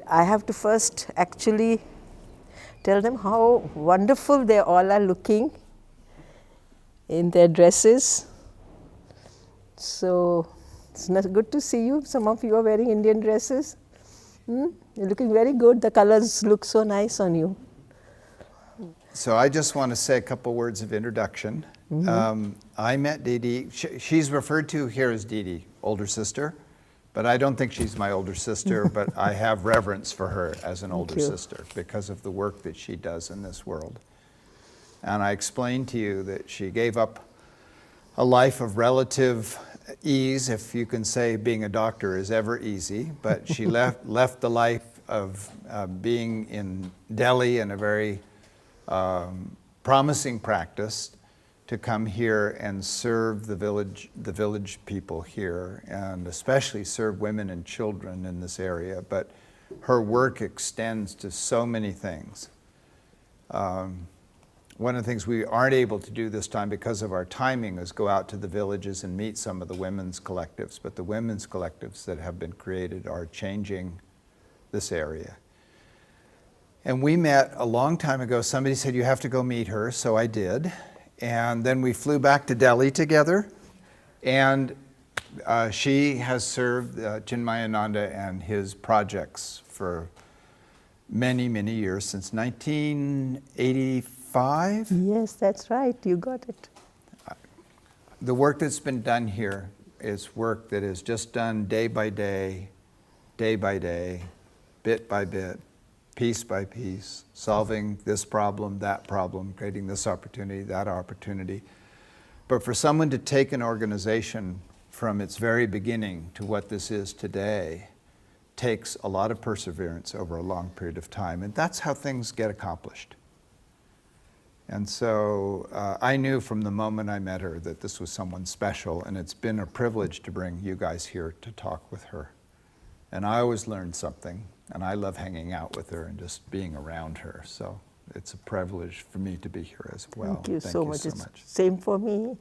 I have to first actually tell them how wonderful they all are looking in their dresses. So it's not good to see you. Some of you are wearing Indian dresses. You're looking very good. The colors look so nice on you. So I just want to say a couple words of introduction. I met Dee Dee. She's referred to here as Dee Dee, older sister, but I don't think she's my older sister, but I have reverence for her as an older sister because of the work that she does in this world. And I explained to you that she gave up a life of relative ease, if you can say being a doctor is ever easy, but she left the life of being in Delhi in a very promising practice to come here and serve the village people here, and especially serve women and children in this area. But her work extends to so many things. One of the things we aren't able to do this time because of our timing is go out to the villages and meet some of the women's collectives, but the women's collectives that have been created are changing this area. And we met a long time ago. Somebody said, you have to go meet her, so I did. And then we flew back to Delhi together, and she has served Chinmayananda and his projects for many, many years, since 1985. Yes, that's right, you got it. The work that's been done here is work that is just done day by day, bit by bit, piece by piece, solving this problem, that problem, creating this opportunity, that opportunity. But for someone to take an organization from its very beginning to what this is today takes a lot of perseverance over a long period of time, and that's how things get accomplished. And so I knew from the moment I met her that this was someone special, and it's been a privilege to bring you guys here to talk with her. And I always learned something, and I love hanging out with her and just being around her. So it's a privilege for me to be here as well. Thank you so much. Same for me,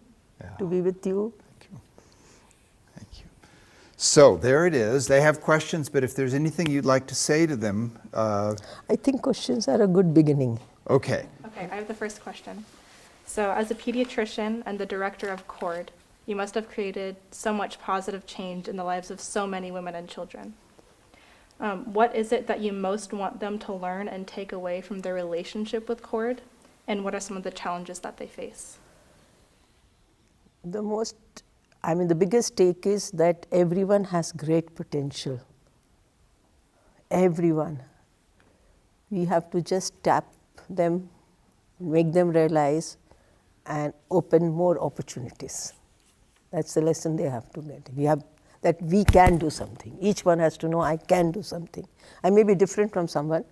to be with you. Thank you. Thank you. So there it is. They have questions, but if there's anything you'd like to say to them. I think questions are a good beginning. Okay. Okay, I have the first question. So as a pediatrician and the director of CORD, you must have created so much positive change in the lives of so many women and children. What is it that you most want them to learn and take away from their relationship with CORD? And what are some of the challenges that they face? The biggest take is that everyone has great potential. Everyone. We have to just tap them, make them realize, and open more opportunities. That's the lesson they have to get. That we can do something. Each one has to know, I can do something. I may be different from someone,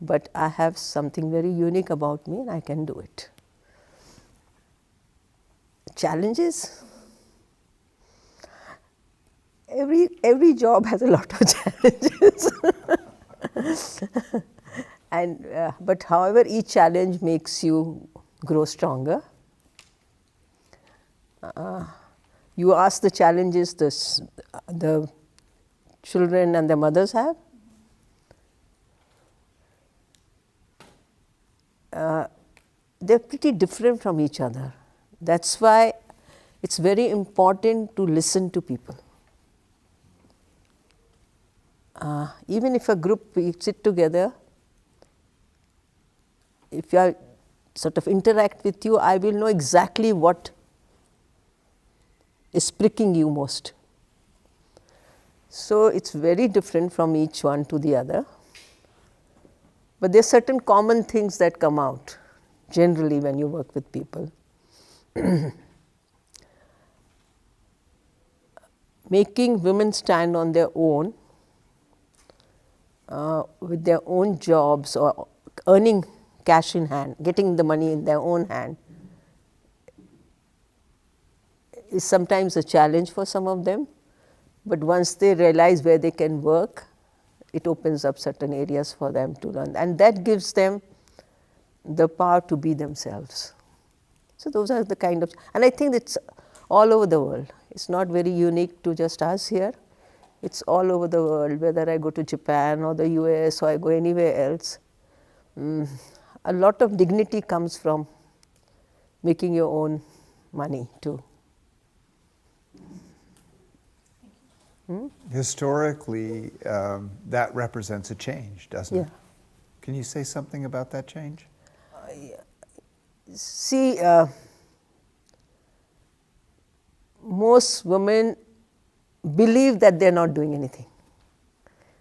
but I have something very unique about me and I can do it. Challenges? Every job has a lot of challenges. But however, each challenge makes you grow stronger. You ask the challenges the children and their mothers have. They're pretty different from each other. That's why it's very important to listen to people. Even if a group, we sit together, if I sort of interact with you, I will know exactly what is pricking you most. So it's very different from each one to the other. But there are certain common things that come out generally when you work with people. Making women stand on their own with their own jobs or earning cash in hand, getting the money in their own hand, is sometimes a challenge for some of them, but once they realize where they can work, it opens up certain areas for them to learn, and that gives them the power to be themselves. So those are the and I think it's all over the world. It's not very unique to just us here. It's all over the world, whether I go to Japan or the US or I go anywhere else. A lot of dignity comes from making your own money too. Historically, that represents a change, doesn't it? Yeah. Can you say something about that change? See, most women believe that they're not doing anything.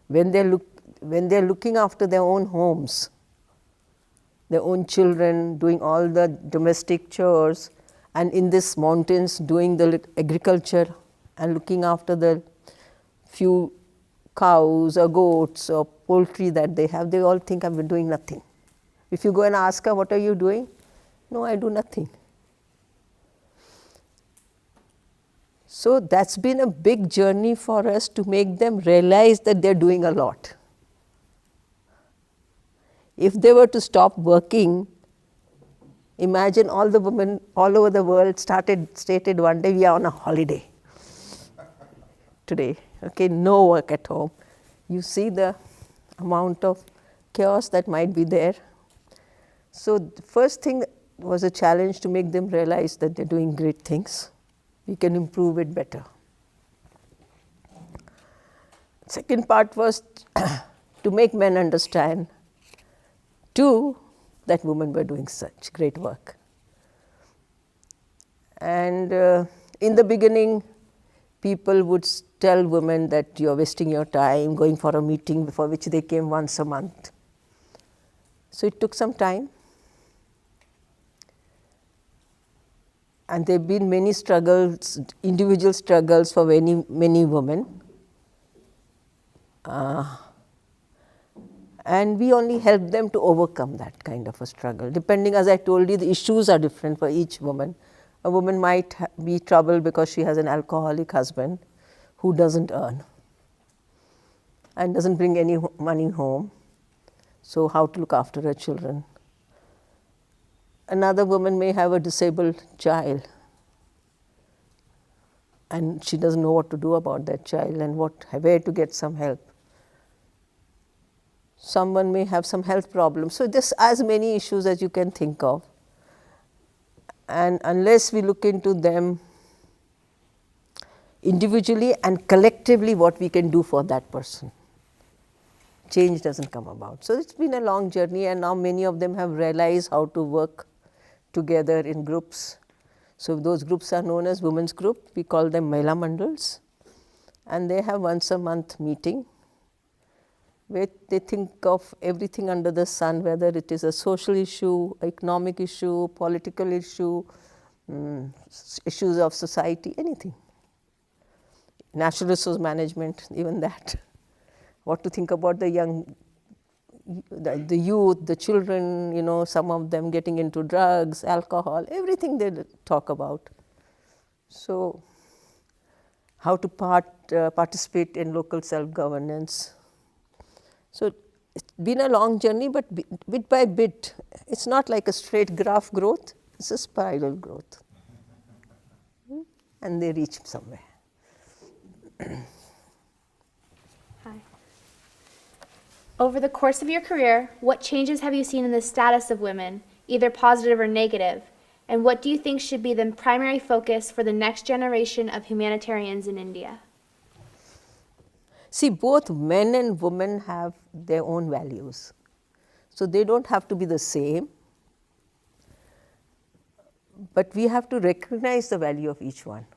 When they're looking after their own homes, their own children, doing all the domestic chores, and in these mountains doing the agriculture and looking after the few cows or goats or poultry that they have, they all think I've been doing nothing. If you go and ask her, what are you doing? No, I do nothing. So that's been a big journey for us to make them realize that they're doing a lot. If they were to stop working, imagine all the women all over the world stated one day, we are on a holiday today, okay, no work at home. You see the amount of chaos that might be there. So the first thing was a challenge to make them realize that they're doing great things. We can improve it better. Second part was to make men understand, too, that women were doing such great work. And in the beginning, people would tell women that you're wasting your time going for a meeting for which they came once a month. So it took some time. And there have been many struggles, individual struggles for many women. And we only help them to overcome that kind of a struggle. Depending, as I told you, the issues are different for each woman. A woman might be troubled because she has an alcoholic husband who doesn't earn and doesn't bring any money home. So how to look after her children. Another woman may have a disabled child and she doesn't know what to do about that child and where to get some help. Someone may have some health problems. So there's as many issues as you can think of. And unless we look into them individually and collectively what we can do for that person, change doesn't come about. So it's been a long journey, and now many of them have realized how to work together in groups. So those groups are known as women's group. We call them Mahila Mandals, and they have once a month meeting where they think of everything under the sun, whether it is a social issue, economic issue, political issue, issues of society, anything. Natural resource management, even that. What to think about the young, the youth, the children, some of them getting into drugs, alcohol, everything they talk about. So how to participate in local self-governance. So it's been a long journey, but bit by bit, it's not like a straight graph growth, it's a spiral growth. And they reach somewhere. Hi. Over the course of your career, what changes have you seen in the status of women, either positive or negative? And what do you think should be the primary focus for the next generation of humanitarians in India? See, both men and women have their own values. So they don't have to be the same. But we have to recognize the value of each one.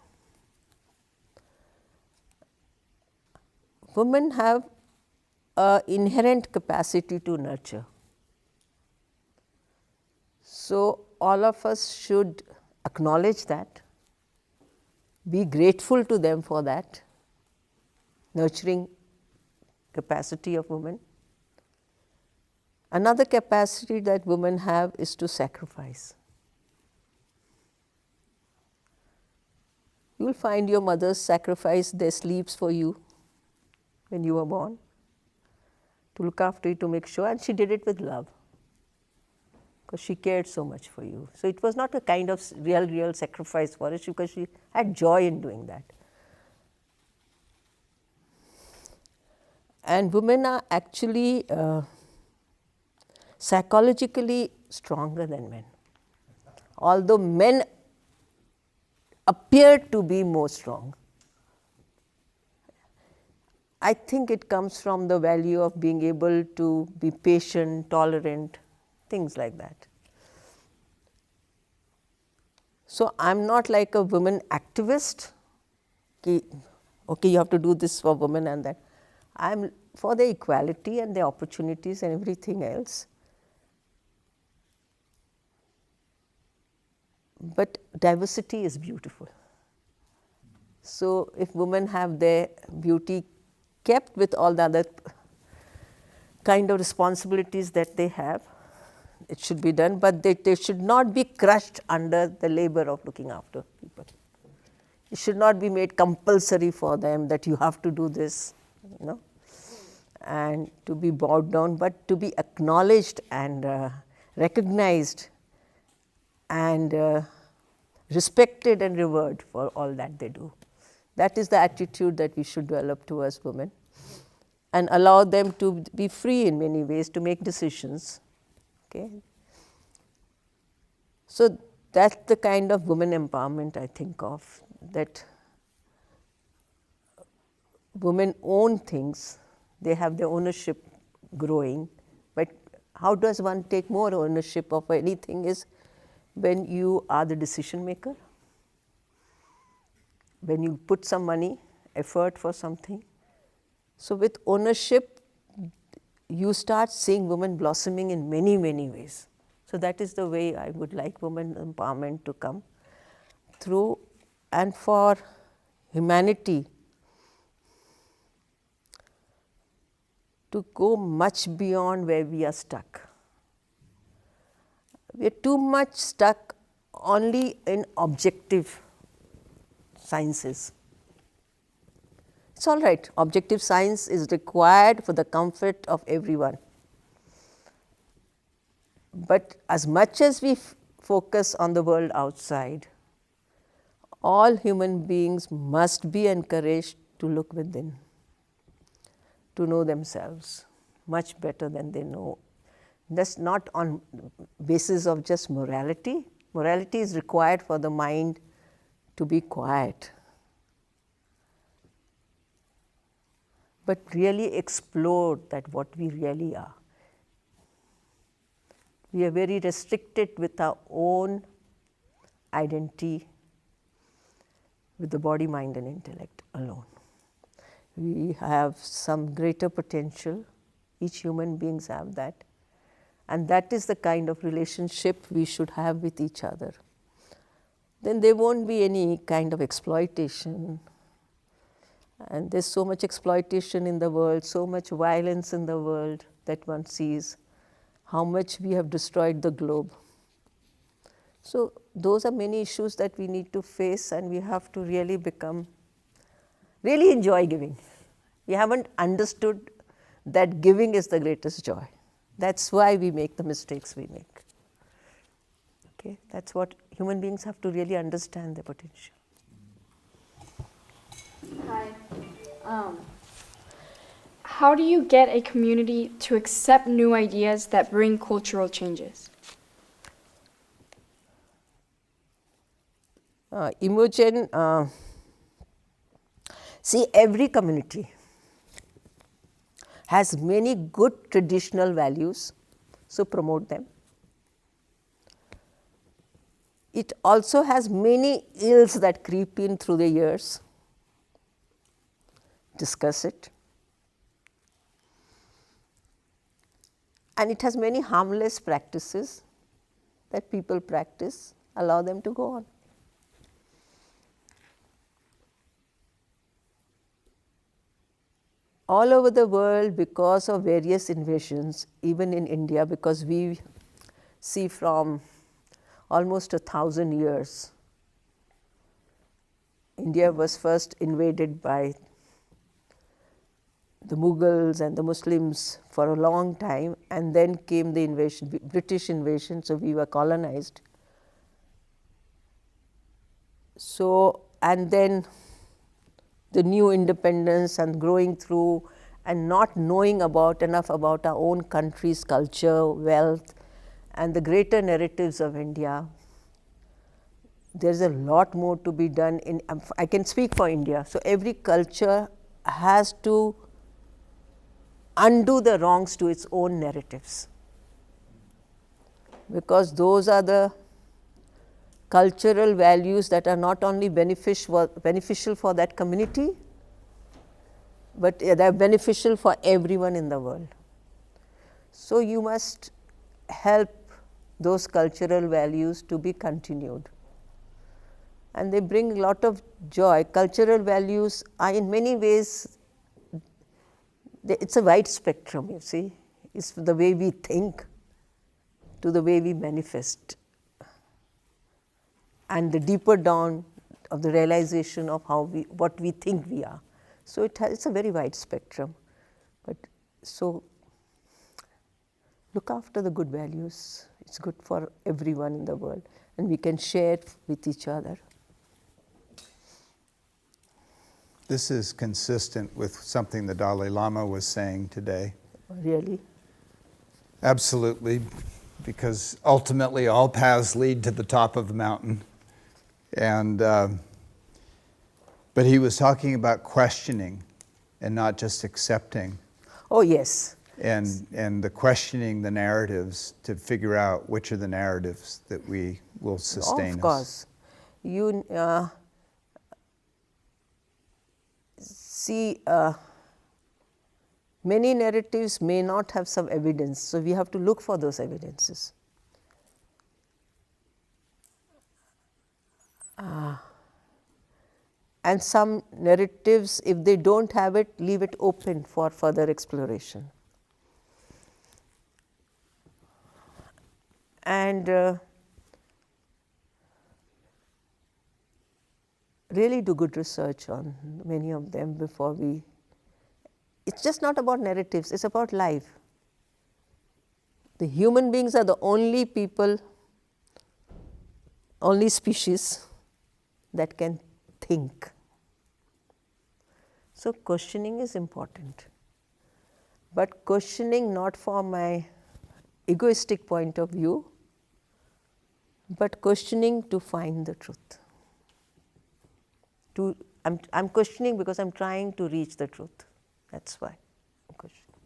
Women have an inherent capacity to nurture. So all of us should acknowledge that, be grateful to them for that nurturing capacity of women. Another capacity that women have is to sacrifice. You will find your mothers sacrifice their sleeps for you when you were born, to look after you, to make sure, and she did it with love because she cared so much for you. So it was not a kind of real sacrifice for her, because she had joy in doing that. And women are actually psychologically stronger than men. Although men appear to be more strong. I think it comes from the value of being able to be patient, tolerant, things like that. So I'm not like a women activist. Okay, you have to do this for women and that. I'm for the equality and the opportunities and everything else. But diversity is beautiful. So if women have their beauty kept with all the other kind of responsibilities that they have, it should be done, but they should not be crushed under the labor of looking after people. It should not be made compulsory for them that you have to do this, you know, and to be bowed down, but to be acknowledged and recognized and respected and revered for all that they do. That is the attitude that we should develop towards women and allow them to be free in many ways to make decisions. Okay. So that's the kind of women empowerment I think of, that women own things, they have their ownership growing, but how does one take more ownership of anything is when you are the decision maker, when you put some money, effort for something. So with ownership, you start seeing women blossoming in many, many ways. So that is the way I would like women empowerment to come through, and for humanity to go much beyond where we are stuck. We are too much stuck only in objective sciences. It's all right, objective science is required for the comfort of everyone. But as much as we focus on the world outside, all human beings must be encouraged to look within, to know themselves much better than they know. That's not on basis of just morality. Morality is required for the mind to be quiet, but really explore that what we really are. We are very restricted with our own identity, with the body, mind and intellect alone. We have some greater potential, each human beings have that, and that is the kind of relationship we should have with each other. Then there won't be any kind of exploitation, and there's so much exploitation in the world, so much violence in the world that one sees, how much we have destroyed the globe. So those are many issues that we need to face, and we have to really really enjoy giving. We haven't understood that giving is the greatest joy. That's why we make the mistakes we make. Okay, that's what human beings have to really understand their potential. Hi. How do you get a community to accept new ideas that bring cultural changes? Imogen, see, every community has many good traditional values, so promote them. It also has many ills that creep in through the years, discuss it. And it has many harmless practices that people practice, allow them to go on. All over the world, because of various invasions, even in India, because we see from almost 1,000 years, India was first invaded by the Mughals and the Muslims for a long time, and then came the invasion, British invasion, so we were colonized. So, and then the new independence and growing through and not knowing enough about our own country's culture, wealth, and the greater narratives of India. There's a lot more to be done in, I can speak for India. So every culture has to undo the wrongs to its own narratives, because those are the cultural values that are not only beneficial for that community, but they are beneficial for everyone in the world. So you must help those cultural values to be continued. And they bring a lot of joy. Cultural values are in many ways, it's a wide spectrum, you see. It's the way we think to the way we manifest, and the deeper down of the realization of what we think we are. So it's a very wide spectrum. But so look after the good values. It's good for everyone in the world, and we can share it with each other. This is consistent with something the Dalai Lama was saying today. Really? Absolutely, because ultimately all paths lead to the top of the mountain. And but he was talking about questioning and not just accepting. Oh, yes. And the questioning the narratives to figure out which are the narratives that we will sustain us. Of course. You see, many narratives may not have some evidence, so we have to look for those evidences. And some narratives, if they don't have it, leave it open for further exploration. And really do good research on many of them before we. It's just not about narratives, it's about life. The human beings are the only people, only species that can think. So questioning is important, but questioning not from my egoistic point of view, but questioning to find the truth. I'm questioning because I'm trying to reach the truth. That's why I'm questioning.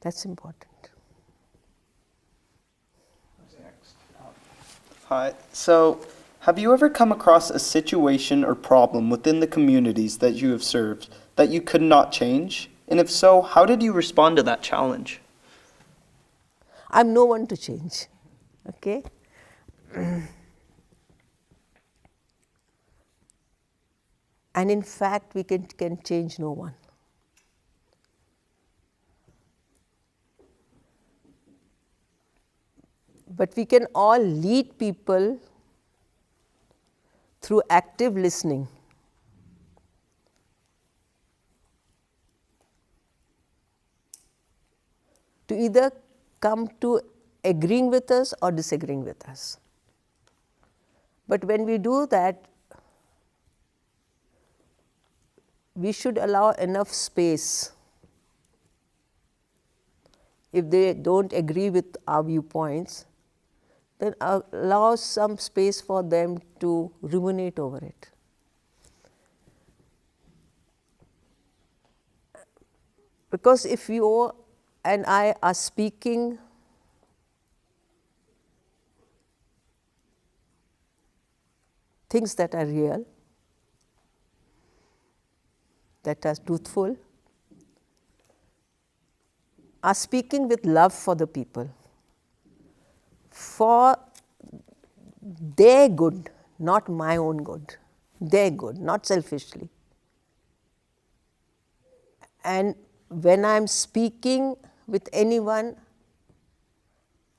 That's important. Hi. So, have you ever come across a situation or problem within the communities that you have served that you could not change? And if so, how did you respond to that challenge? I'm no one to change, okay? And in fact, we can change no one. But we can all lead people through active listening. To either come to agreeing with us or disagreeing with us. But when we do that, we should allow enough space. If they don't agree with our viewpoints, then allow some space for them to ruminate over it. Because if you and I are speaking things that are real, that are truthful, are speaking with love for the people, for their good, not my own good, their good, not selfishly. And when I'm speaking with anyone,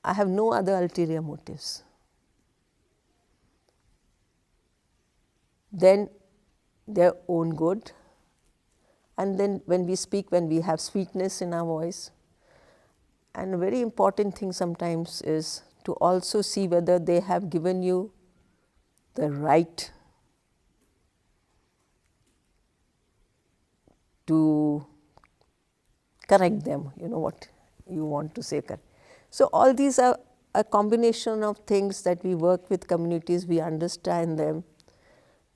I have no other ulterior motives than their own good. And then when we speak, when we have sweetness in our voice, and a very important thing sometimes is to also see whether they have given you the right to correct them, you know what you want to say. So all these are a combination of things that we work with communities, we understand them,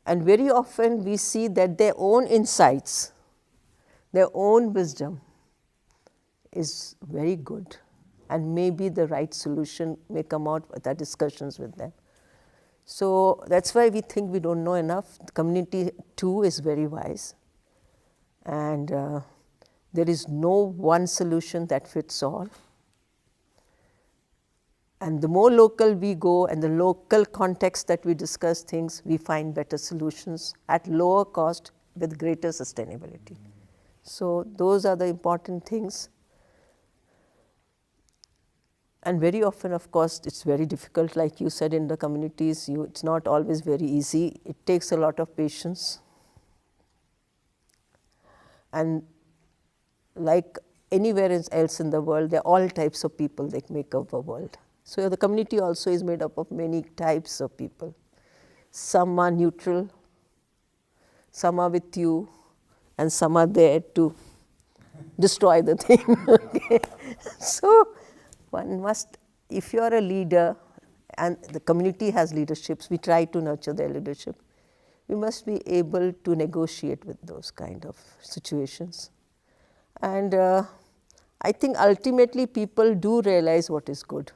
and very often we see that their own insights, their own wisdom is very good, and maybe the right solution may come out with our discussions with them. So that's why we think we don't know enough. The community too is very wise, and there is no one solution that fits all. And the more local we go and the local context that we discuss things, we find better solutions at lower cost with greater sustainability. So those are the important things. And very often, of course, it's very difficult, like you said, in the communities, it's not always very easy. It takes a lot of patience. And like anywhere else in the world, there are all types of people that make up a world. So the community also is made up of many types of people. Some are neutral, some are with you, and some are there to destroy the thing. Okay? So one must, if you are a leader, and the community has leaderships, we try to nurture their leadership, we must be able to negotiate with those kind of situations. And I think ultimately people do realize what is good.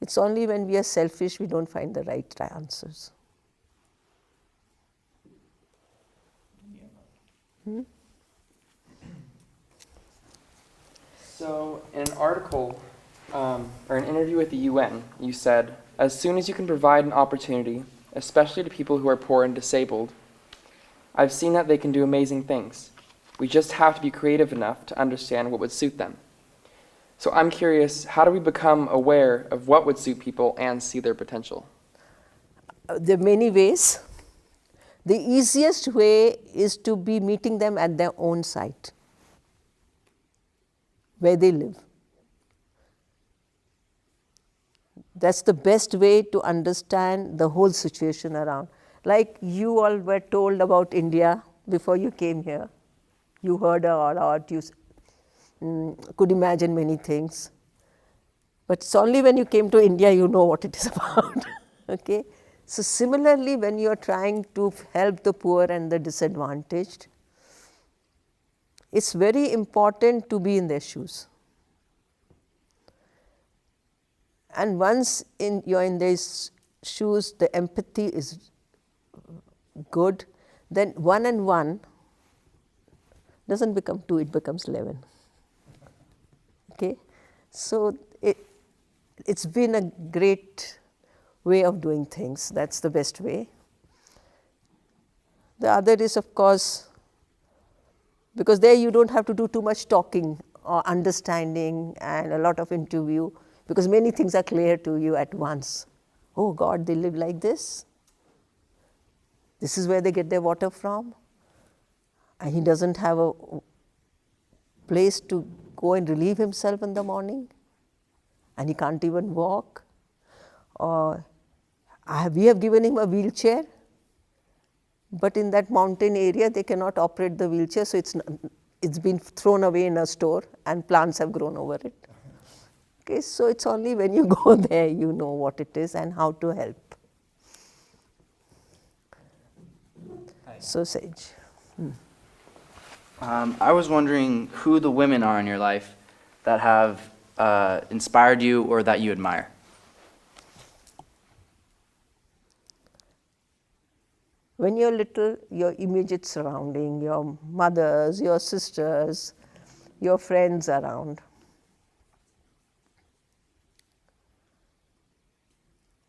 It's only when we are selfish we don't find the right answers. So, in an article or an interview with the UN, you said, as soon as you can provide an opportunity, especially to people who are poor and disabled, I've seen that they can do amazing things. We just have to be creative enough to understand what would suit them. So I'm curious, how do we become aware of what would suit people and see their potential? There are many ways. The easiest way is to be meeting them at their own site, where they live. That's the best way to understand the whole situation around. Like you all were told about India before you came here. You heard a lot, you could imagine many things. But it's only when you came to India you know what it is about. Okay? So similarly, when you are trying to help the poor and the disadvantaged, it's very important to be in their shoes. And once you're in their shoes, the empathy is good, then 1 and 1 doesn't become 2, it becomes 11. Okay? So it's been a great way of doing things. That's the best way. The other is, of course, because there you don't have to do too much talking or understanding and a lot of interview, because many things are clear to you at once. Oh God, they live like this. This is where they get their water from. And he doesn't have a place to go and relieve himself in the morning. And he can't even walk. Or we have given him a wheelchair, but in that mountain area they cannot operate the wheelchair, so it's been thrown away in a store and plants have grown over it. Okay, so it's only when you go there you know what it is and how to help. So Sage. I was wondering who the women are in your life that have inspired you or that you admire. When you're little, your immediate surrounding, your mothers, your sisters, your friends around.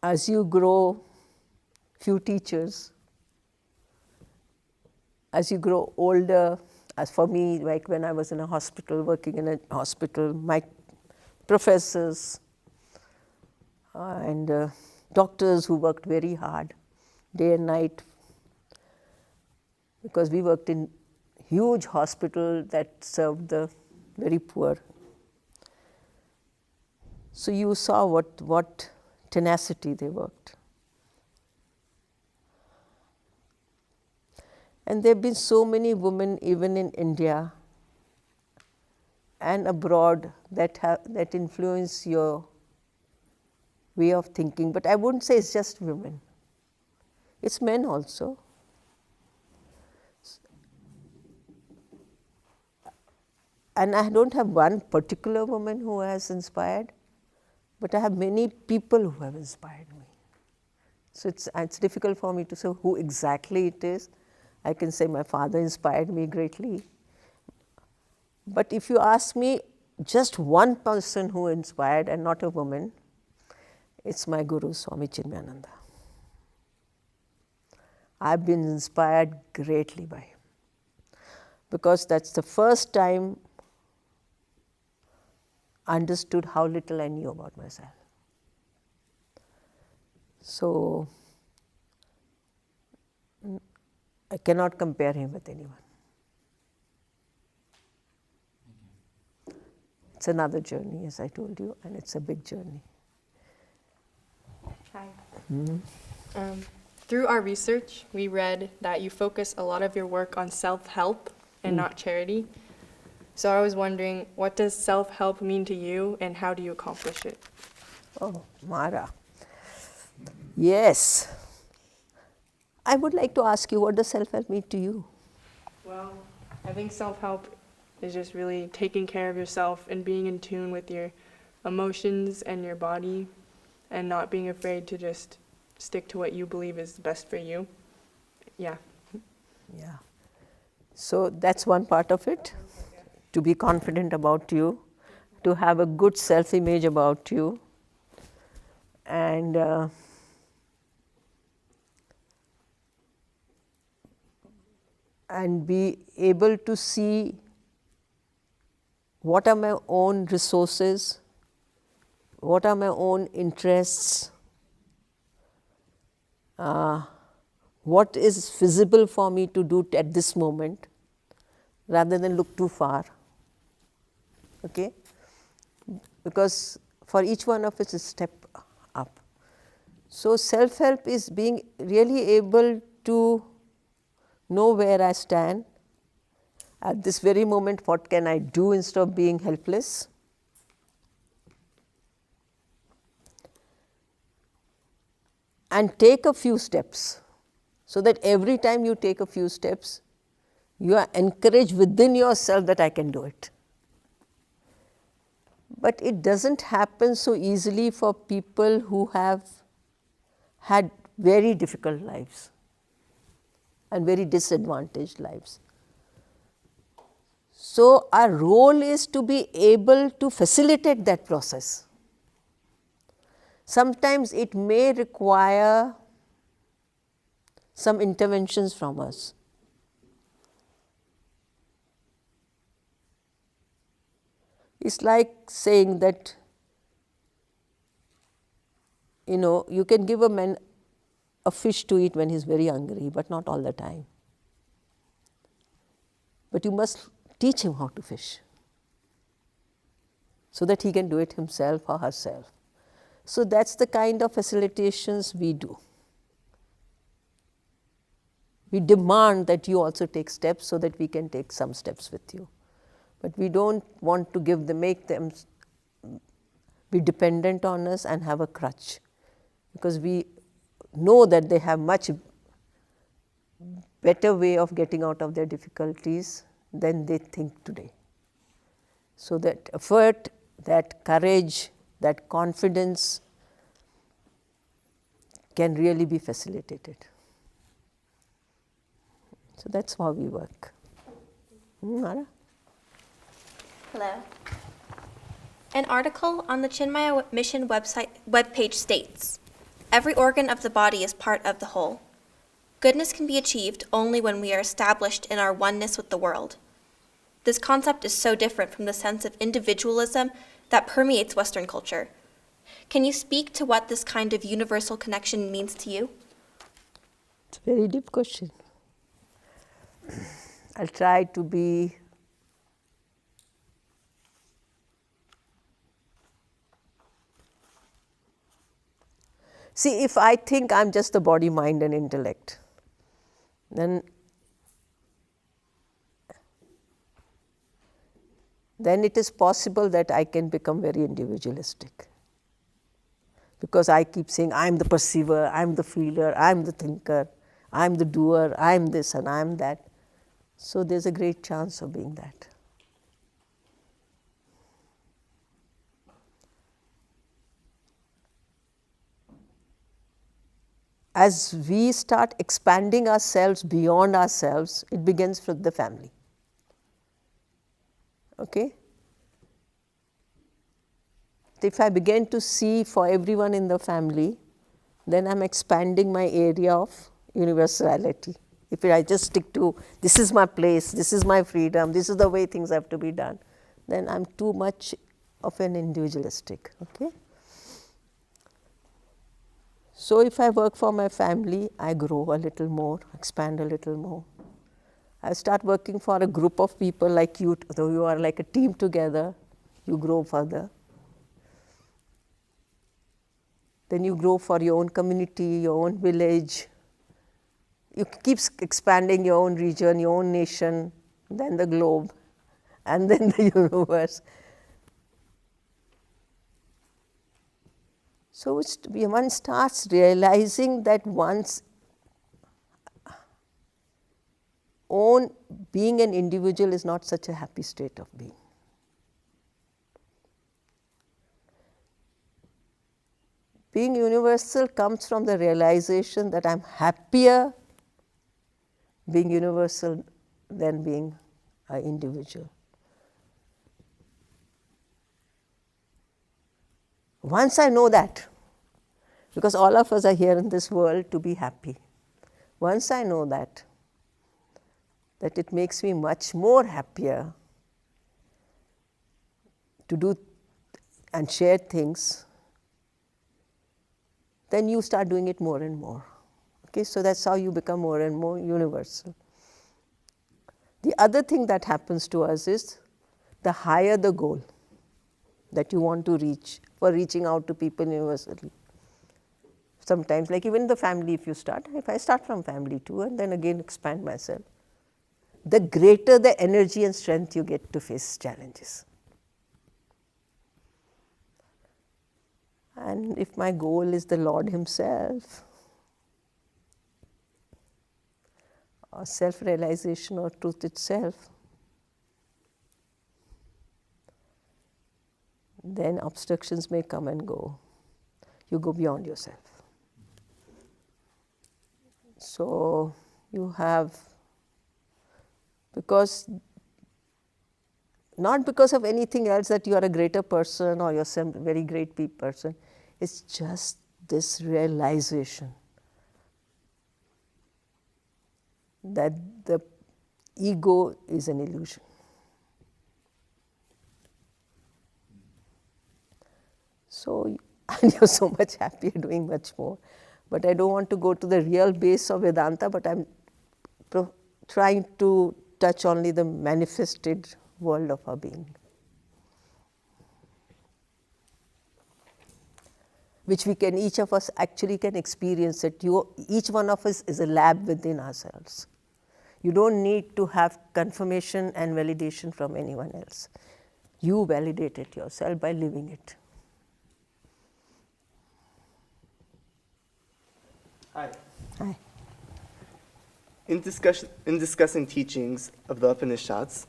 As you grow, few teachers. As you grow older, as for me, like when I was in a hospital, working in a hospital, my professors and doctors who worked very hard, day and night, because we worked in huge hospital that served the very poor. So you saw what tenacity they worked. And there have been so many women, even in India and abroad, that influence your way of thinking. But I wouldn't say it's just women, it's men also. And I don't have one particular woman who has inspired, but I have many people who have inspired me. So it's difficult for me to say who exactly it is. I can say my father inspired me greatly. But if you ask me just one person who inspired and not a woman, it's my Guru, Swami Chinmayananda. I've been inspired greatly by him, because that's the first time I understood how little I knew about myself. So I cannot compare him with anyone. It's another journey, as I told you, and it's a big journey. Hi. Through our research, we read that you focus a lot of your work on self-help and not charity. So I was wondering, what does self-help mean to you, and how do you accomplish it? Oh, Mara. Yes. I would like to ask you, what does self-help mean to you? Well, I think self-help is just really taking care of yourself and being in tune with your emotions and your body, and not being afraid to just stick to what you believe is best for you. Yeah. Yeah. So that's one part of it, to be confident about you, to have a good self-image about you, and be able to see what are my own resources, what are my own interests, what is feasible for me to do at this moment, rather than look too far. Okay? Because for each one of us, it's a step up. So self-help is being really able to know where I stand at this very moment. What can I do instead of being helpless? And take a few steps, so that every time you take a few steps, you are encouraged within yourself that I can do it. But it doesn't happen so easily for people who have had very difficult lives and very disadvantaged lives. So our role is to be able to facilitate that process. Sometimes it may require some interventions from us. It's like saying that, you can give a man a fish to eat when he's very hungry, but not all the time. But you must teach him how to fish, so that he can do it himself or herself. So that's the kind of facilitations we do. We demand that you also take steps, so that we can take some steps with you. But we don't want to make them be dependent on us and have a crutch, because we know that they have much better way of getting out of their difficulties than they think today. So that effort, that courage, that confidence can really be facilitated. So that's how we work. Mara? Hello. An article on the Chinmaya Mission webpage states, "Every organ of the body is part of the whole. Goodness can be achieved only when we are established in our oneness with the world. This concept is so different from the sense of individualism that permeates Western culture. Can you speak to what this kind of universal connection means to you?" It's a very deep question. I'll try to be See, if I think I'm just the body, mind and intellect, then then it is possible that I can become very individualistic. Because I keep saying, I'm the perceiver, I'm the feeler, I'm the thinker, I'm the doer, I'm this and I'm that. So there's a great chance of being that. As we start expanding ourselves beyond ourselves, it begins with the family. Okay? If I begin to see for everyone in the family, then I'm expanding my area of universality. If I just stick to, this is my place, this is my freedom, this is the way things have to be done, then I'm too much of an individualistic. Okay? So if I work for my family, I grow a little more, expand a little more. I start working for a group of people like you, though you are like a team together, you grow further. Then you grow for your own community, your own village. You keep expanding your own region, your own nation, then the globe, and then the universe. So one starts realizing that one's own being an individual is not such a happy state of being. Being universal comes from the realization that I'm happier being universal than being an individual. Once I know that, because all of us are here in this world to be happy, once I know that it makes me much more happier to do and share things, then you start doing it more and more. Okay, so that's how you become more and more universal. The other thing that happens to us is the higher the goal that you want to reach, for reaching out to people universally. Sometimes, like even the family, if I start from family too, and then again expand myself, the greater the energy and strength you get to face challenges. And if my goal is the Lord Himself, or self-realization or truth itself, then obstructions may come and go. You go beyond yourself. So you have, not because of anything else that you are a greater person or you're some very great person, it's just this realization that the ego is an illusion. So you're so much happier doing much more. But I don't want to go to the real base of Vedanta, but I'm trying to touch only the manifested world of our being, which we can, each of us actually can experience it. Each one of us is a lab within ourselves. You don't need to have confirmation and validation from anyone else. You validate it yourself by living it. Hi. Hi. In discussing teachings of the Upanishads,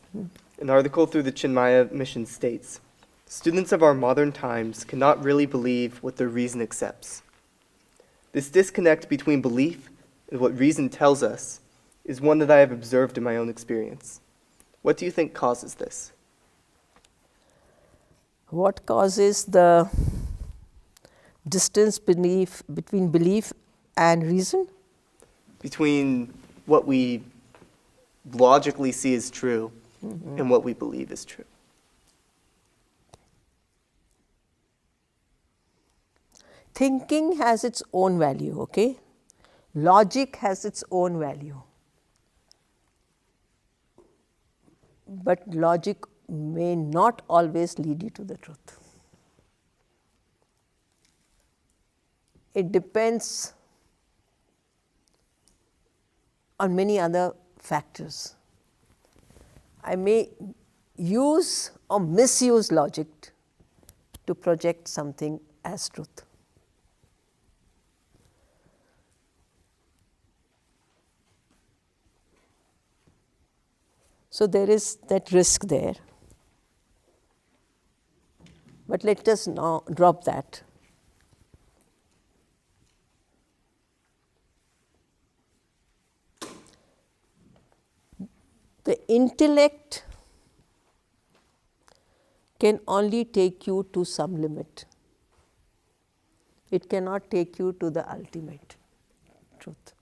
an article through the Chinmaya mission states, students of our modern times cannot really believe what their reason accepts. This disconnect between belief and what reason tells us is one that I have observed in my own experience. What do you think causes this? What causes the distance between belief and reason? Between what we logically see as true and what we believe is true. Thinking has its own value, okay? Logic has its own value. But logic may not always lead you to the truth. It depends on many other factors. use or misuse logic to project something as truth. So there is that risk there. But let us now drop that. The intellect can only take you to some limit. It cannot take you to the ultimate truth.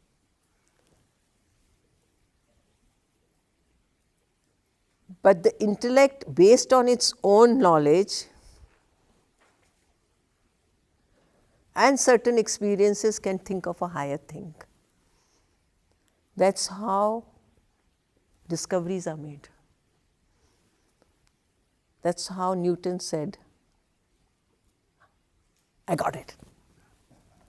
But the intellect, based on its own knowledge and certain experiences, can think of a higher thing. That's how discoveries are made. That's how Newton said, I got it.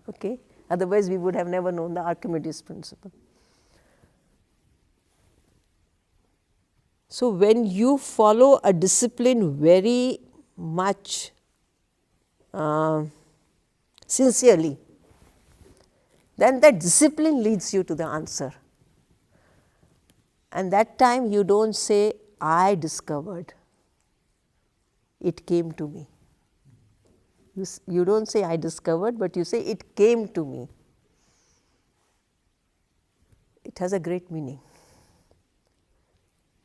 Okay? Otherwise, we would have never known the Archimedes principle. So when you follow a discipline very much sincerely, then that discipline leads you to the answer. And that time you don't say, I discovered. It came to me. You don't say, I discovered, but you say, it came to me. It has a great meaning.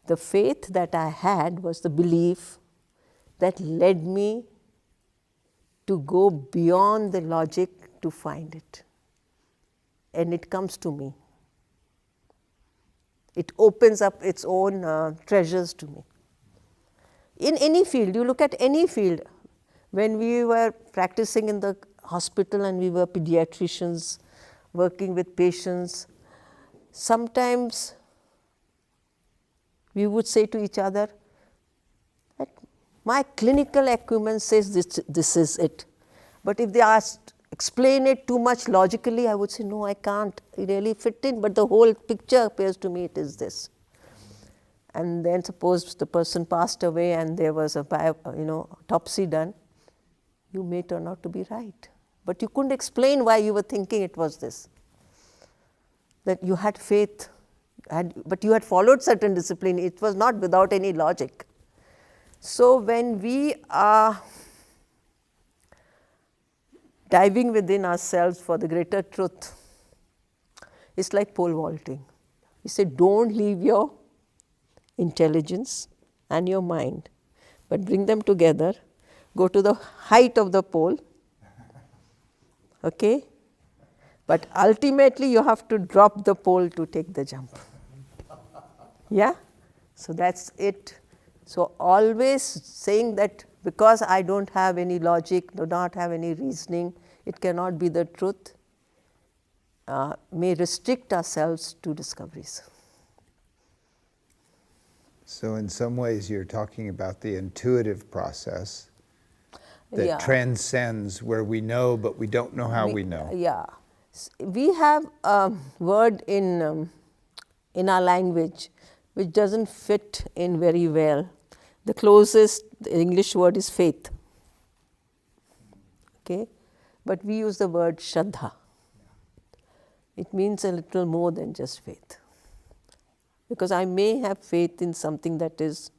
The faith that I had was the belief that led me to go beyond the logic to find it. And it comes to me. It opens up its own treasures to me. In any field, you look at any field, when we were practicing in the hospital and we were pediatricians working with patients, sometimes we would say to each other that my clinical acumen says this is it. But if they asked, explain it too much logically, I would say, no, I can't really fit in, but the whole picture appears to me it is this. And then suppose the person passed away and there was a autopsy done, you may turn out to be right. But you couldn't explain why you were thinking it was this. That you had faith, but you had followed certain discipline. It was not without any logic. So when we are diving within ourselves for the greater truth, it's like pole vaulting. You say, don't leave your intelligence and your mind, but bring them together, go to the height of the pole, okay? But ultimately you have to drop the pole to take the jump. Yeah? So that's it. So always saying that because I don't have any logic, do not have any reasoning, it cannot be the truth, may restrict ourselves to discoveries. So in some ways you're talking about the intuitive process that transcends where we know but we don't know how we know. Yeah. We have a word in our language which doesn't fit in very well. The closest English word is faith. Okay? But we use the word Shraddha. It means a little more than just faith. Because I may have faith in something that is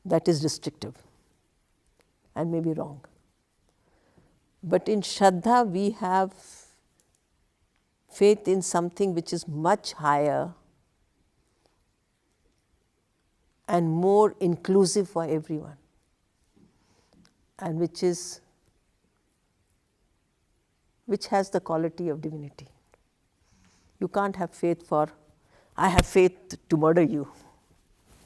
restrictive and may be wrong. But in Shraddha, we have faith in something which is much higher and more inclusive for everyone, and which has the quality of divinity. You can't have faith for, I have faith to murder you.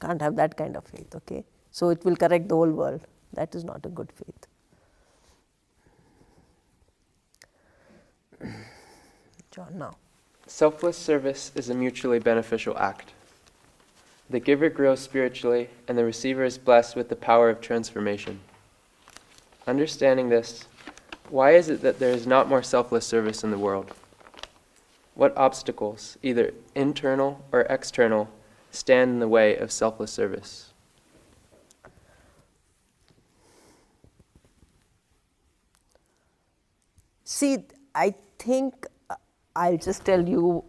Can't have that kind of faith, okay? So it will correct the whole world. That is not a good faith. John, now. Selfless service is a mutually beneficial act. The giver grows spiritually, and the receiver is blessed with the power of transformation. Understanding this, why is it that there is not more selfless service in the world? What obstacles, either internal or external, stand in the way of selfless service? See, I think I'll just tell you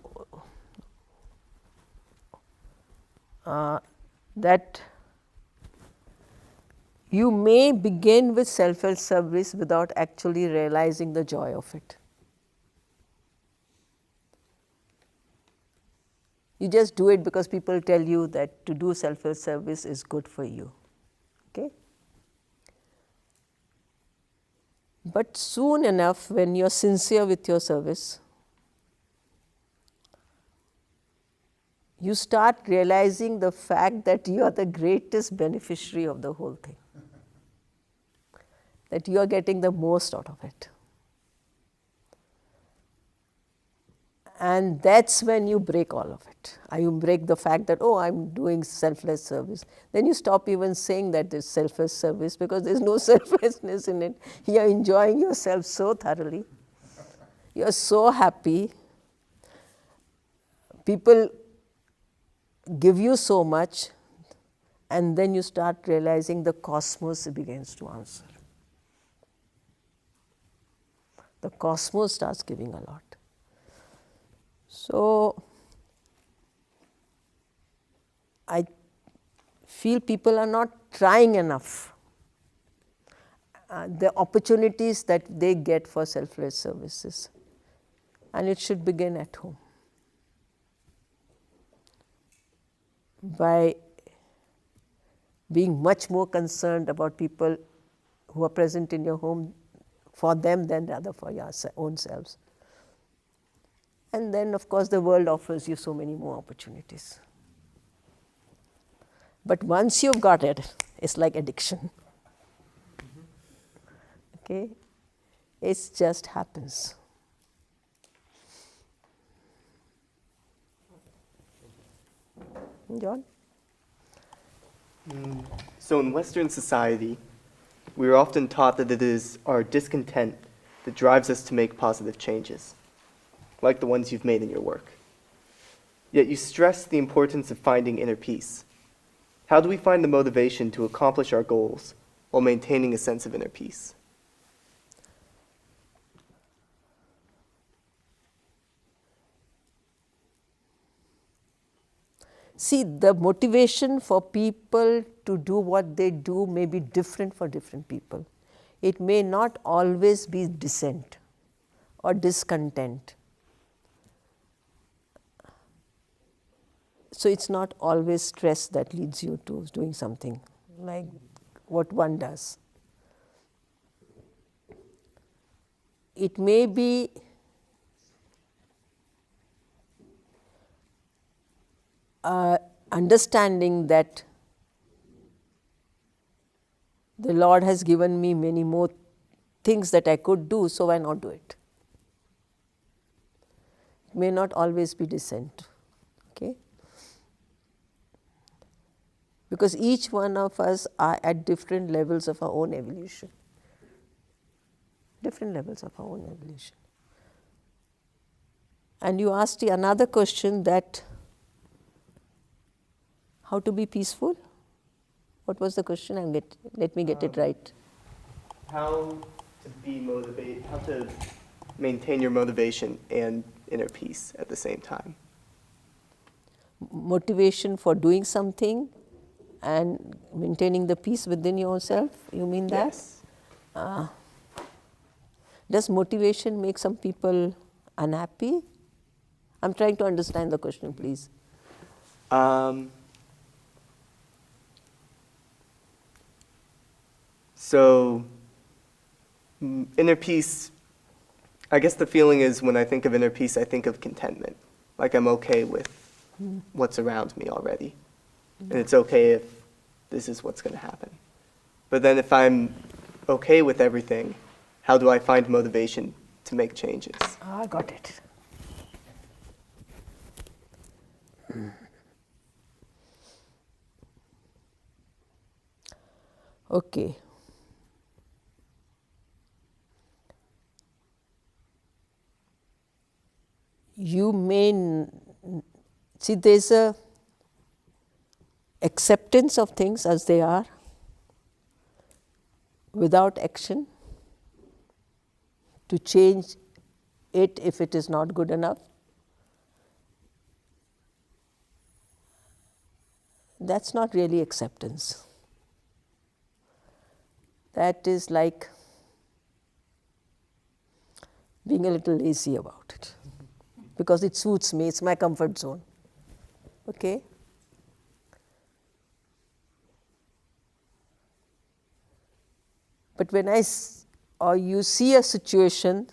that you may begin with selfless service without actually realizing the joy of it. You just do it because people tell you that to do selfless service is good for you. Okay? But soon enough, when you're sincere with your service, you start realizing the fact that you are the greatest beneficiary of the whole thing, that you are getting the most out of it. And that's when you break all of it. You break the fact that, oh, I'm doing selfless service. Then you stop even saying that it's selfless service because there's no selflessness in it. You're enjoying yourself so thoroughly. You're so happy. People give you so much, and then you start realizing the cosmos begins to answer. The cosmos starts giving a lot. So, I feel people are not trying enough. The opportunities that they get for selfless services, and it should begin at home. By being much more concerned about people who are present in your home for them than rather for your own selves. And then, of course, the world offers you so many more opportunities. But once you've got it, it's like addiction. Okay? It just happens. John? So in Western society, we are often taught that it is our discontent that drives us to make positive changes, like the ones you've made in your work. Yet you stress the importance of finding inner peace. How do we find the motivation to accomplish our goals while maintaining a sense of inner peace? See, the motivation for people to do what they do may be different for different people. It may not always be dissent or discontent. So it's not always stress that leads you to doing something like what one does. It may be understanding that the Lord has given me many more things that I could do, so why not do it? It may not always be dissent. Okay? Because each one of us are at different levels of our own evolution. Different levels of our own evolution. And you asked another question, that how to be peaceful? What was the question? Let me get it right. How to be motivated, how to maintain your motivation and inner peace at the same time. Motivation for doing something and maintaining the peace within yourself, you mean that? Yes. Does motivation make some people unhappy? I'm trying to understand the question, please. So, inner peace, I guess the feeling is when I think of inner peace, I think of contentment. Like I'm okay with what's around me already. And it's okay if this is what's going to happen. But then if I'm okay with everything, how do I find motivation to make changes? I got it. Okay. You may see there's a acceptance of things as they are without action to change it if it is not good enough. That's not really acceptance. That is like being a little lazy about it, because it suits me, it's my comfort zone. Okay? But when or you see a situation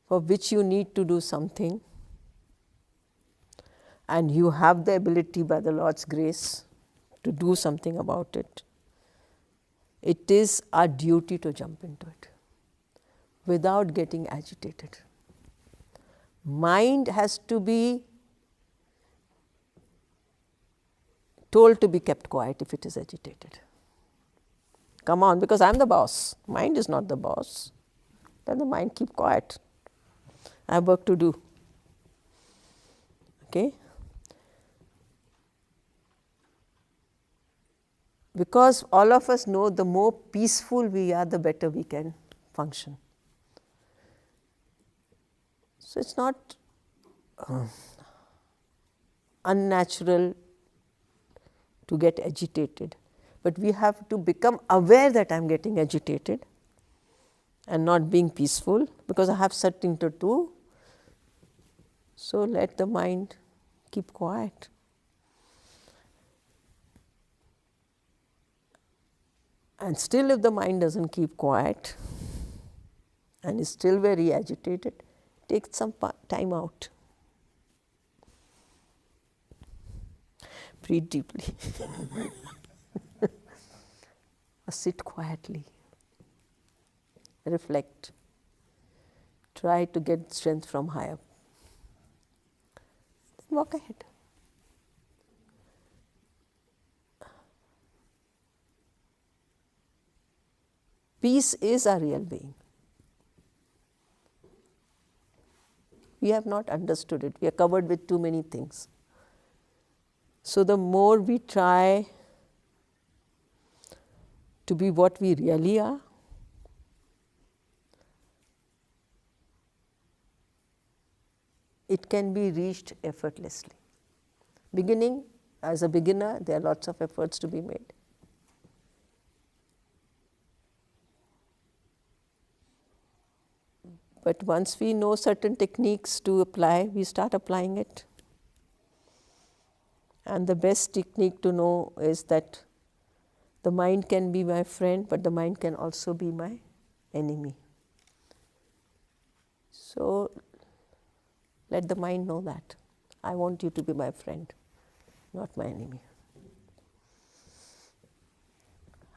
for which you need to do something, and you have the ability by the Lord's grace to do something about it, it is our duty to jump into it without getting agitated. Mind has to be told to be kept quiet if it is agitated. Come on, because I am the boss. Mind is not the boss. Let the mind keep quiet. I have work to do. Okay? Because all of us know the more peaceful we are, the better we can function. So it's not unnatural to get agitated, but we have to become aware that I am getting agitated and not being peaceful, because I have something to do. So let the mind keep quiet. And still, if the mind doesn't keep quiet and is still very agitated, take some time out. Breathe deeply. Or sit quietly. Reflect. Try to get strength from higher. Then walk ahead. Peace is our real being. We have not understood it. We are covered with too many things. So the more we try to be what we really are, it can be reached effortlessly. As a beginner, there are lots of efforts to be made. But once we know certain techniques to apply, we start applying it. And the best technique to know is that the mind can be my friend, but the mind can also be my enemy. So let the mind know that. I want you to be my friend, not my enemy.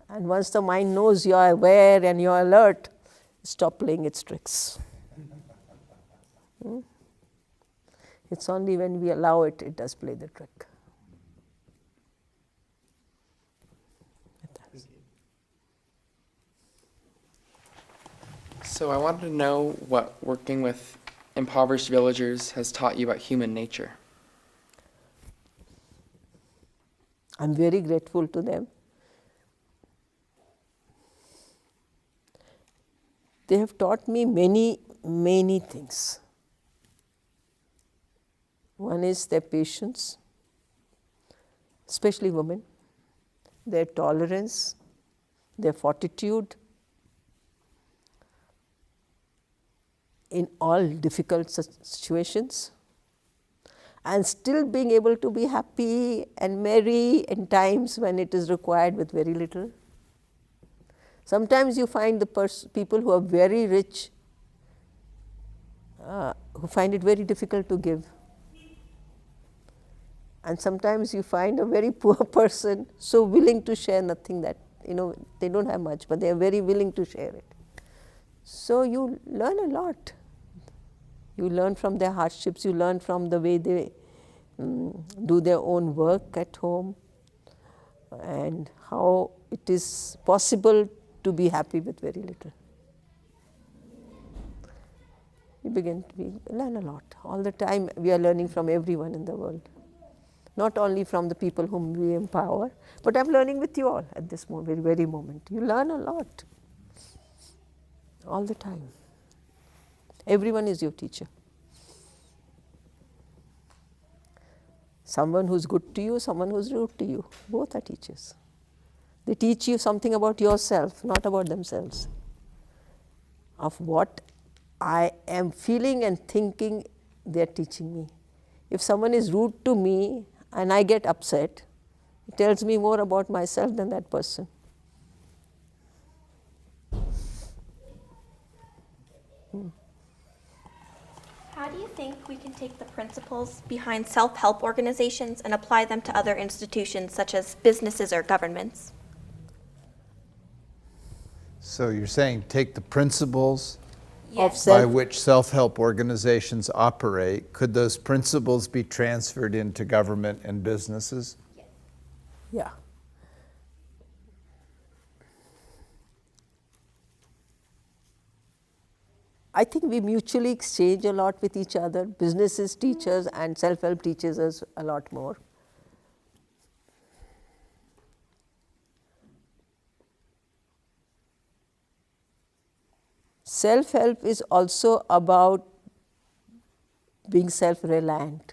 And once the mind knows you are aware and you are alert, stop playing its tricks. It's only when we allow it, it does play the trick. So I wanted to know what working with impoverished villagers has taught you about human nature. I'm very grateful to them. They have taught me many, many things. One is their patience, especially women, their tolerance, their fortitude in all difficult situations, and still being able to be happy and merry in times when it is required with very little. Sometimes you find the people who are very rich who find it very difficult to give. And sometimes you find a very poor person so willing to share nothing that, they don't have much, but they are very willing to share it. So you learn a lot. You learn from their hardships, you learn from the way they do their own work at home, and how it is possible to be happy with very little. You learn a lot. All the time we are learning from everyone in the world. not only from the people whom we empower, but I'm learning with you all at this very moment. You learn a lot, all the time. Everyone is your teacher. Someone who's good to you, someone who's rude to you, both are teachers. They teach you something about yourself, not about themselves. Of what I am feeling and thinking, they're teaching me. If someone is rude to me and I get upset, it tells me more about myself than that person. How do you think we can take the principles behind self-help organizations and apply them to other institutions such as businesses or governments? So you're saying take the principles Of by self, which self-help organizations operate, could those principles be transferred into government and businesses? yeah. I think we mutually exchange a lot with each other. Businesses teach us and self-help teaches us a lot more. Self-help is also about being self-reliant.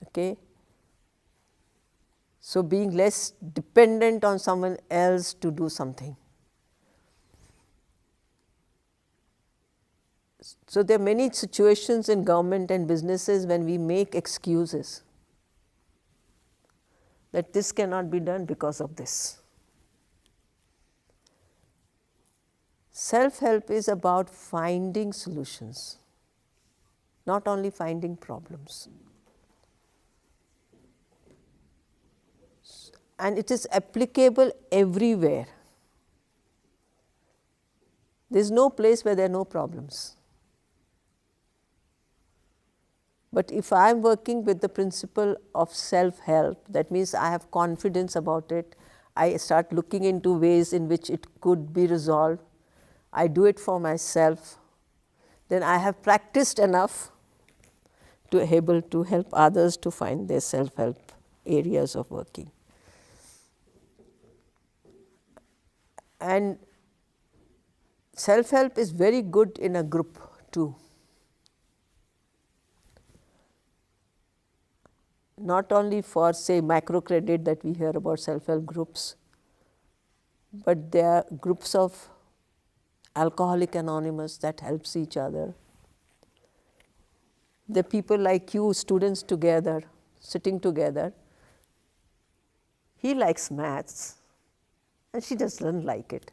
Okay? So being less dependent on someone else to do something. So there are many situations in government and businesses when we make excuses that this cannot be done because of this. Self-help is about finding solutions, not only finding problems. And it is applicable everywhere. There is no place where there are no problems. But if I am working with the principle of self-help, that means I have confidence about it, I start looking into ways in which it could be resolved, I do it for myself, then I have practiced enough to be able to help others to find their self-help areas of working. And self-help is very good in a group too. Not only for, say, microcredit that we hear about self-help groups, but there are groups of Alcoholic Anonymous that helps each other. There are people like you, students together, sitting together. He likes maths and she doesn't like it.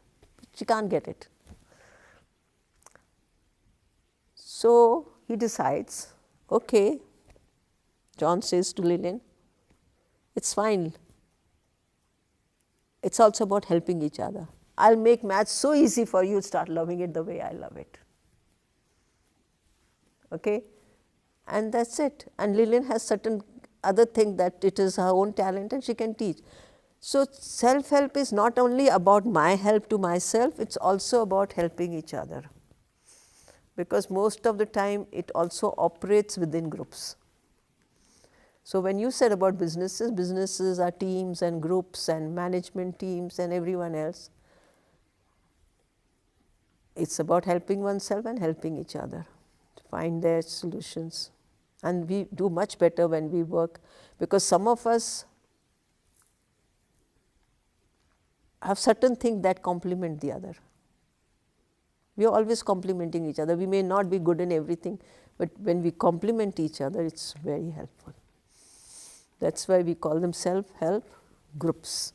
She can't get it. So he decides, okay, John says to Lillian, it's fine. It's also about helping each other. I'll make maths so easy for you to start loving it the way I love it. Okay? And that's it. And Lillian has certain other thing that it is her own talent and she can teach. So self-help is not only about my help to myself, it's also about helping each other. Because most of the time it also operates within groups. So when you said about businesses, businesses are teams and groups and management teams and everyone else. It's about helping oneself and helping each other to find their solutions. And we do much better when we work, because some of us have certain things that complement the other. We are always complementing each other. We may not be good in everything, but when we complement each other, it's very helpful. That's why we call them self-help groups.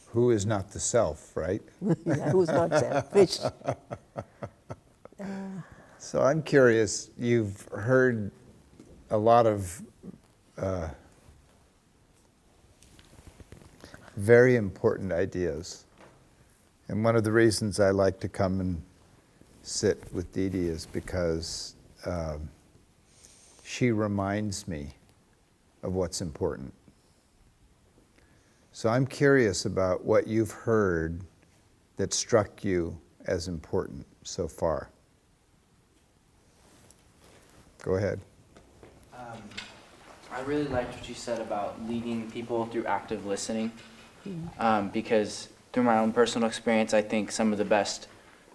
Who is not the self, right? Yeah, who's not selfish. So I'm curious, you've heard a lot of very important ideas. And one of the reasons I like to come and sit with Dee Dee is because she reminds me of what's important. So I'm curious about what you've heard that struck you as important so far. Go ahead. I really liked what you said about leading people through active listening, because through my own personal experience, I think some of the best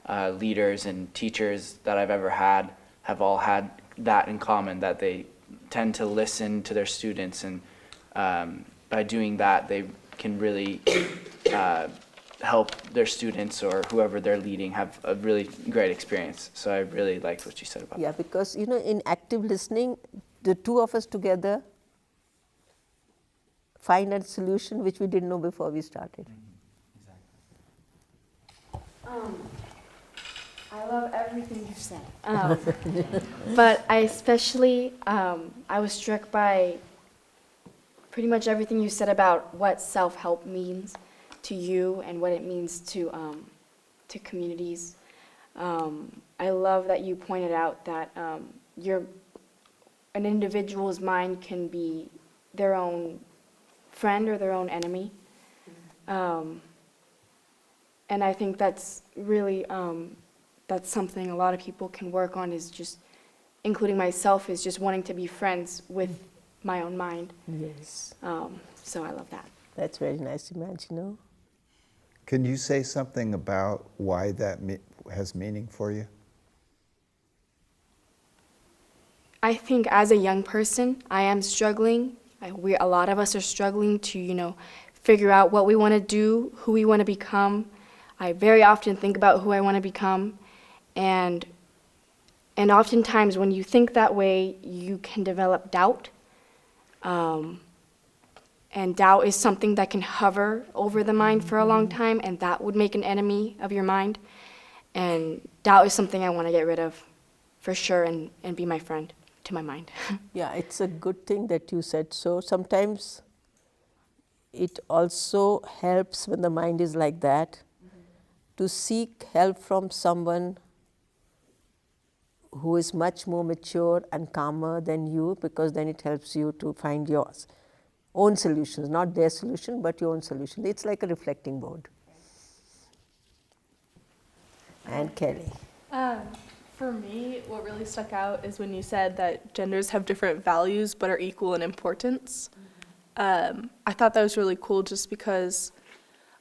leaders and teachers that I've ever had have all had that in common, that they tend to listen to their students, and by doing that, they can really help their students or whoever they're leading have a really great experience. So I really liked what you said about Yeah, because in active listening, the two of us together find a solution which we didn't know before we started. I love everything you said. But I especially, I was struck by pretty much everything you said about what self-help means to you and what it means to communities. I love that you pointed out that an individual's mind can be their own friend or their own enemy. And I think that's really, that's something a lot of people can work on, is just, including myself, is just wanting to be friends with my own mind. Yes. So I love that. That's very nice image, Can you say something about why that has meaning for you? I think as a young person, I am struggling. A lot of us are struggling to, figure out what we want to do, who we want to become. I very often think about who I want to become, and oftentimes when you think that way, you can develop doubt. And doubt is something that can hover over the mind for a long time, and that would make an enemy of your mind. And doubt is something I want to get rid of, for sure, and be my friend to my mind. Yeah, it's a good thing that you said so. Sometimes it also helps when the mind is like that to seek help from someone who is much more mature and calmer than you, because then it helps you to find your own solutions, not their solution, but your own solution. It's like a reflecting board. And Kelly. For me, what really stuck out is when you said that genders have different values but are equal in importance. I thought that was really cool, just because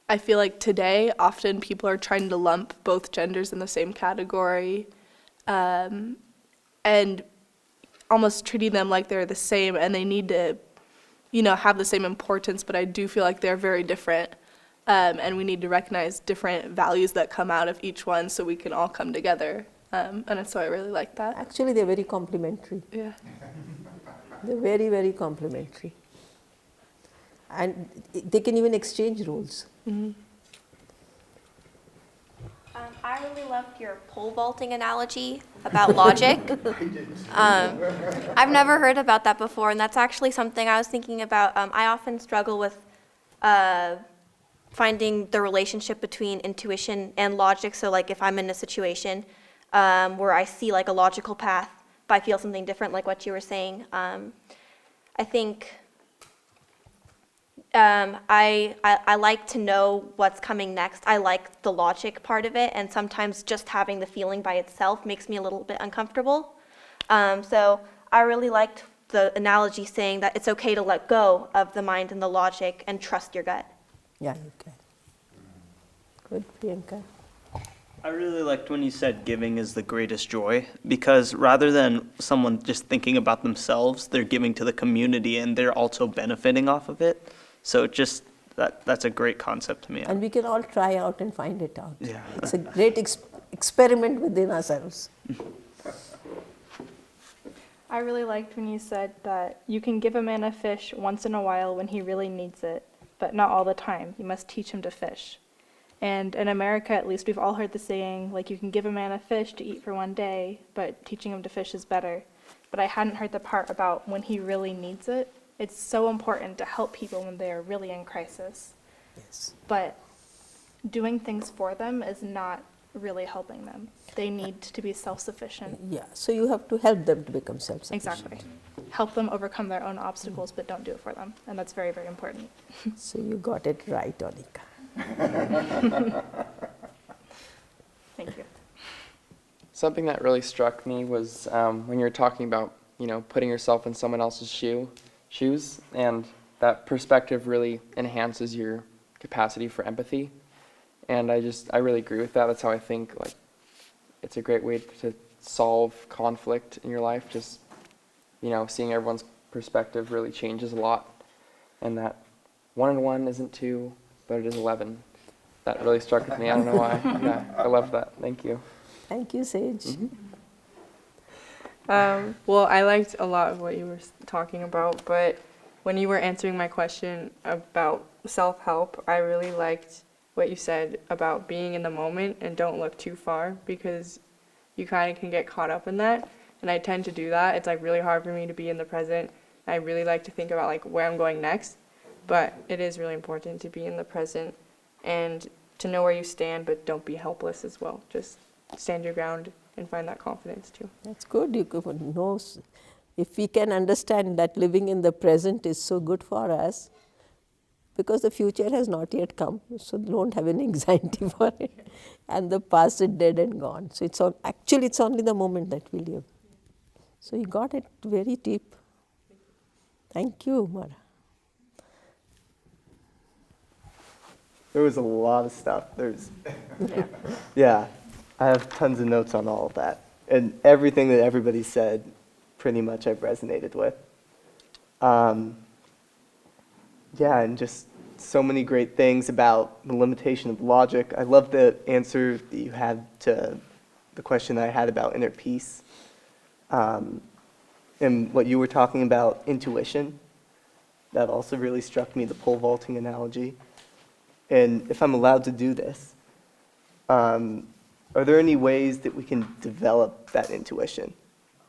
I feel like today often people are trying to lump both genders in the same category, and almost treating them like they're the same and they need to have the same importance, but I do feel like they're very different, and we need to recognize different values that come out of each one so we can all come together, and so I really like that. Actually, they're very complementary. Yeah. They're very, very complementary. And they can even exchange roles. Mm-hmm. I really loved your pole vaulting analogy about logic. I've never heard about that before, and that's actually something I was thinking about. I often struggle with finding the relationship between intuition and logic. So like if I'm in a situation where I see like a logical path, but I feel something different, like what you were saying, I think I like to know what's coming next. I like the logic part of it, and sometimes just having the feeling by itself makes me a little bit uncomfortable. So I really liked the analogy saying that it's okay to let go of the mind and the logic and trust your gut. Yeah, you can. Good, Priyanka. I really liked when you said giving is the greatest joy, because rather than someone just thinking about themselves, they're giving to the community and they're also benefiting off of it. So just that's a great concept to me. And we can all try out and find it out. Yeah. It's a great experiment within ourselves. I really liked when you said that you can give a man a fish once in a while when he really needs it, but not all the time. You must teach him to fish. And in America, at least, we've all heard the saying, like, you can give a man a fish to eat for one day, but teaching him to fish is better. But I hadn't heard the part about when he really needs it. It's so important to help people when they are really in crisis. Yes. But doing things for them is not really helping them. They need to be self-sufficient. Yeah, so you have to help them to become self-sufficient. Exactly. Help them overcome their own obstacles, but don't do it for them. And that's very, very important. So you got it right, Anika. Thank you. Something that really struck me was when you were talking about, putting yourself in someone else's shoes, and that perspective really enhances your capacity for empathy. And I really agree with that. That's how I think, like, it's a great way to solve conflict in your life. Just, seeing everyone's perspective really changes a lot. And that 1 and 1 isn't 2, but it is 11. That really struck with me. I don't know why. Yeah, I love that. Thank you. Thank you, Sage. Well, I liked a lot of what you were talking about, but when you were answering my question about self-help, I really liked what you said about being in the moment and don't look too far, because you kind of can get caught up in that, and I tend to do that. It's like really hard for me to be in the present. I really like to think about like where I'm going next, but it is really important to be in the present and to know where you stand, but don't be helpless as well. Just stand your ground and find that confidence too. That's good. You could know, if we can understand that living in the present is so good for us, because the future has not yet come, so don't have any anxiety for it. And the past is dead and gone. So it's actually it's only the moment that we live. So you got it very deep. Thank you, Mara. There was a lot of stuff. Yeah, I have tons of notes on all of that. And everything that everybody said, pretty much I've resonated with. Yeah, and just so many great things about the limitation of logic. I love the answer that you had to the question I had about inner peace. And what you were talking about, intuition, that also really struck me, the pole vaulting analogy. And if I'm allowed to do this, are there any ways that we can develop that intuition?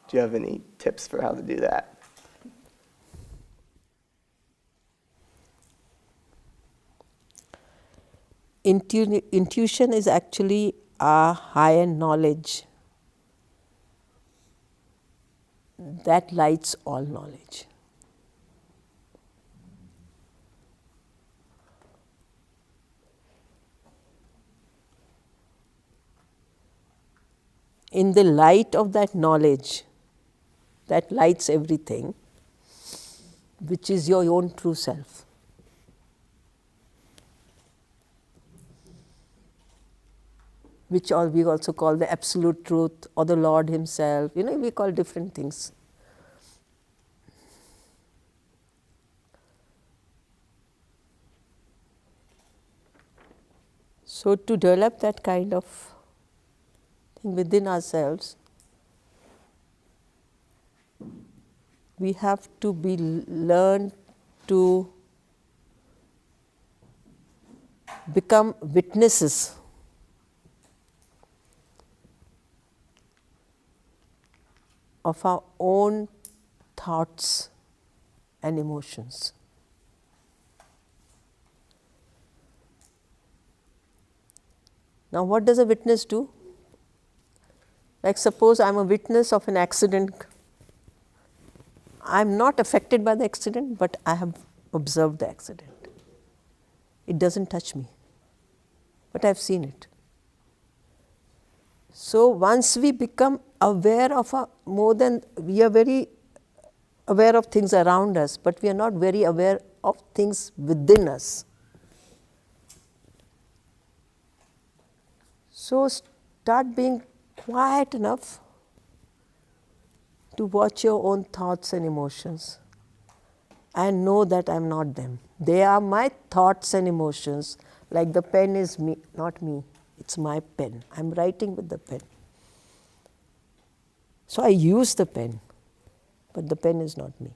Do you have any tips for how to do that? Intuition is actually a higher knowledge that lights all knowledge. In the light of that knowledge that lights everything, which is your own true self. Which we also call the absolute truth or the Lord himself. We call different things. So to develop that kind of thing within ourselves, we have to learn to become witnesses of our own thoughts and emotions. Now, what does a witness do? Like, suppose I'm a witness of an accident. I'm not affected by the accident, but I have observed the accident. It doesn't touch me, but I've seen it. So once we become aware of we are very aware of things around us, but we are not very aware of things within us. So start being quiet enough to watch your own thoughts and emotions and know that I'm not them. They are my thoughts and emotions, like the pen is me, not me. It's my pen. I'm writing with the pen. So I use the pen, but the pen is not me.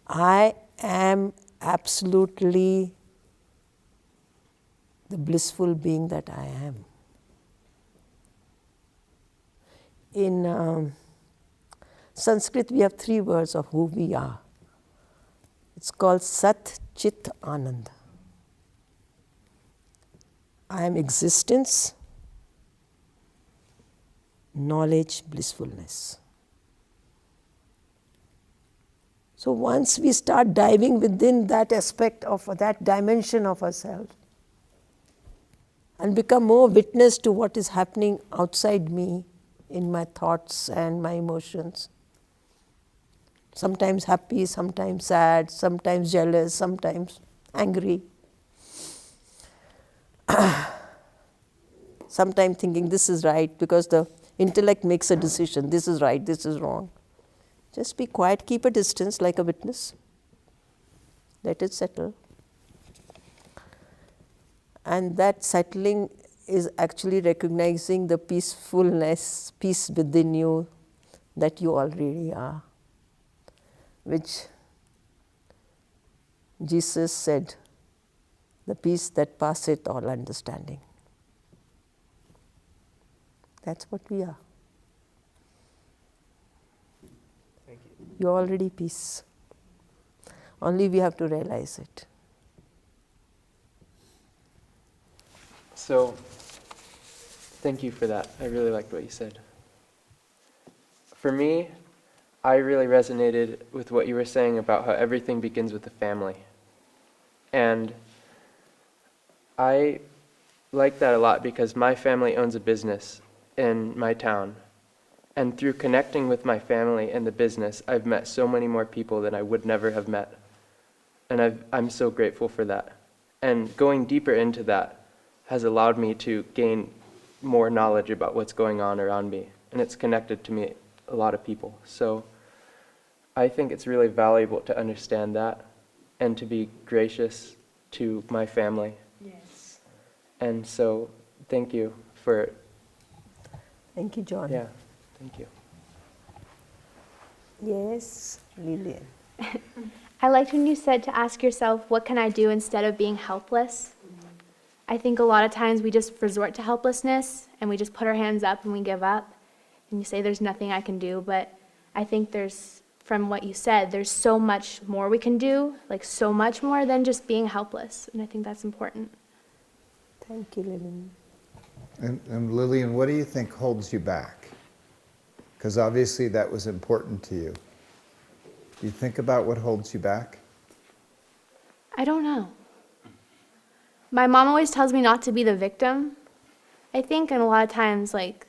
I am absolutely the blissful being that I am. In Sanskrit, we have 3 words of who we are. It's called Sat Chit Anand. I am existence, knowledge, blissfulness. So once we start diving within that aspect of that dimension of ourselves, and become more witness to what is happening outside me in my thoughts and my emotions. Sometimes happy, sometimes sad, sometimes jealous, sometimes angry. Sometimes thinking this is right because the intellect makes a decision, this is right, this is wrong. Just be quiet, keep a distance like a witness. Let it settle. And that settling is actually recognizing the peacefulness, peace within you that you already are, which Jesus said, the peace that passeth all understanding. That's what we are. Thank you. You're already peace. Only we have to realize it. So, thank you for that. I really liked what you said. For me, I really resonated with what you were saying about how everything begins with the family. And I like that a lot because my family owns a business in my town. And through connecting with my family and the business, I've met so many more people than I would never have met. And I'm so grateful for that. And going deeper into that has allowed me to gain more knowledge about what's going on around me. And it's connected to me a lot of people. So I think it's really valuable to understand that and to be gracious to my family. Yes. And so thank you for, Thank you, John. yeah, thank you. Yes, Lillian. I liked when you said to ask yourself, what can I do instead of being helpless? I think a lot of times we just resort to helplessness and we just put our hands up and we give up. And you say there's nothing I can do, but I think there's, from what you said, there's so much more we can do, like so much more than just being helpless. And I think that's important. Thank you, Lillian. And Lillian, what do you think holds you back? Because obviously that was important to you. Do you think about what holds you back? I don't know. My mom always tells me not to be the victim, I think, and a lot of times, like,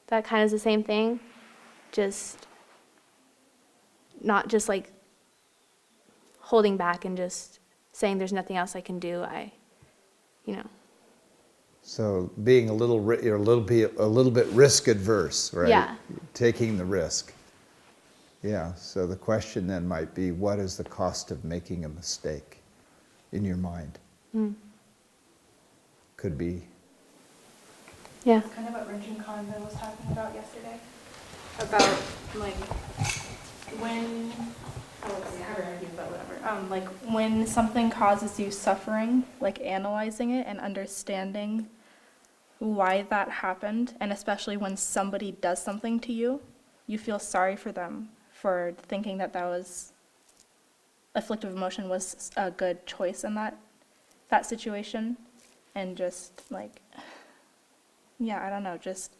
that kind of is the same thing. Just not just, like, holding back and just saying there's nothing else I can do. So being you're a little bit risk adverse, right? Yeah. Taking the risk. Yeah, so the question then might be, what is the cost of making a mistake in your mind? Could be. Yeah. Kind of what Rinchen Condon was talking about yesterday. About like when like when something causes you suffering, like analyzing it and understanding why that happened, and especially when somebody does something to you, you feel sorry for them for thinking that was afflictive emotion was a good choice in that situation, and just like, yeah, I don't know, just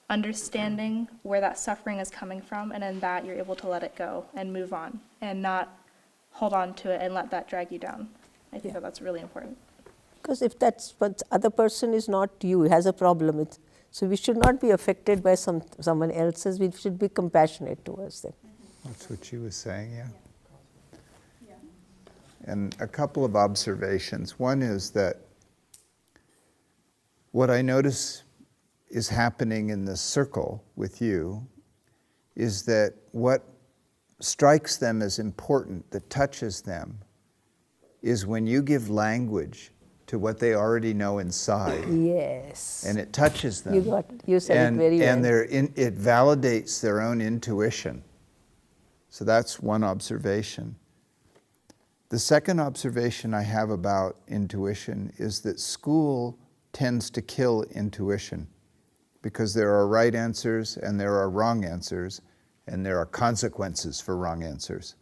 understanding where that suffering is coming from, and in that you're able to let it go and move on and not hold on to it and let that drag you down. I think that that's really important. Because if that's what other person is not you, has a problem, so we should not be affected by someone else's. We should be compassionate towards them. That's what she was saying, yeah. And a couple of observations. One is that what I notice is happening in this circle with you is that what strikes them as important, that touches them, is when you give language to what they already know inside. Yes. And it touches them. You said it very well. And it validates their own intuition. So that's one observation. The second observation I have about intuition is that school tends to kill intuition because there are right answers and there are wrong answers and there are consequences for wrong answers.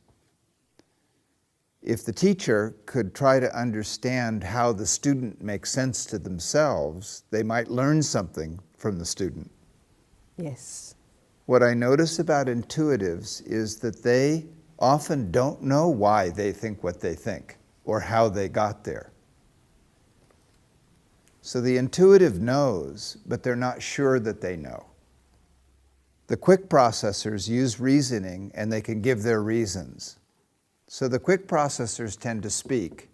If the teacher could try to understand how the student makes sense to themselves, they might learn something from the student. Yes. What I notice about intuitives is that they often don't know why they think what they think or how they got there. So the intuitive knows, but they're not sure that they know. The quick processors use reasoning and they can give their reasons. So the quick processors tend to speak.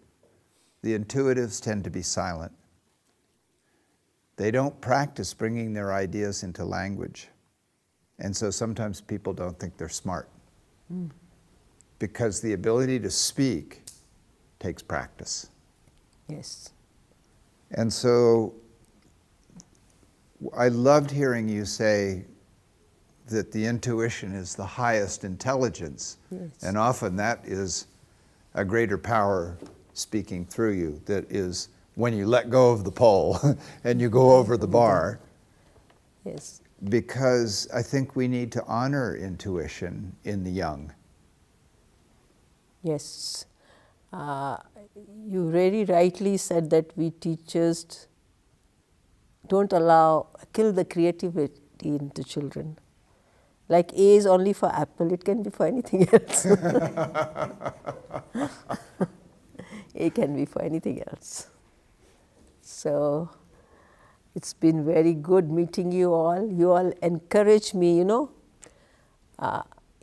The intuitives tend to be silent. They don't practice bringing their ideas into language. And so sometimes people don't think they're smart. Because the ability to speak takes practice. Yes. And so I loved hearing you say that the intuition is the highest intelligence. Yes. And often that is a greater power speaking through you, that is when you let go of the pole and you go over the bar. Yes. Because I think we need to honor intuition in the young. Yes. You very rightly said that we teachers don't kill the creativity into children. Like A is only for apple, it can be for anything else. A can be for anything else. So it's been very good meeting you all. You all encourage me,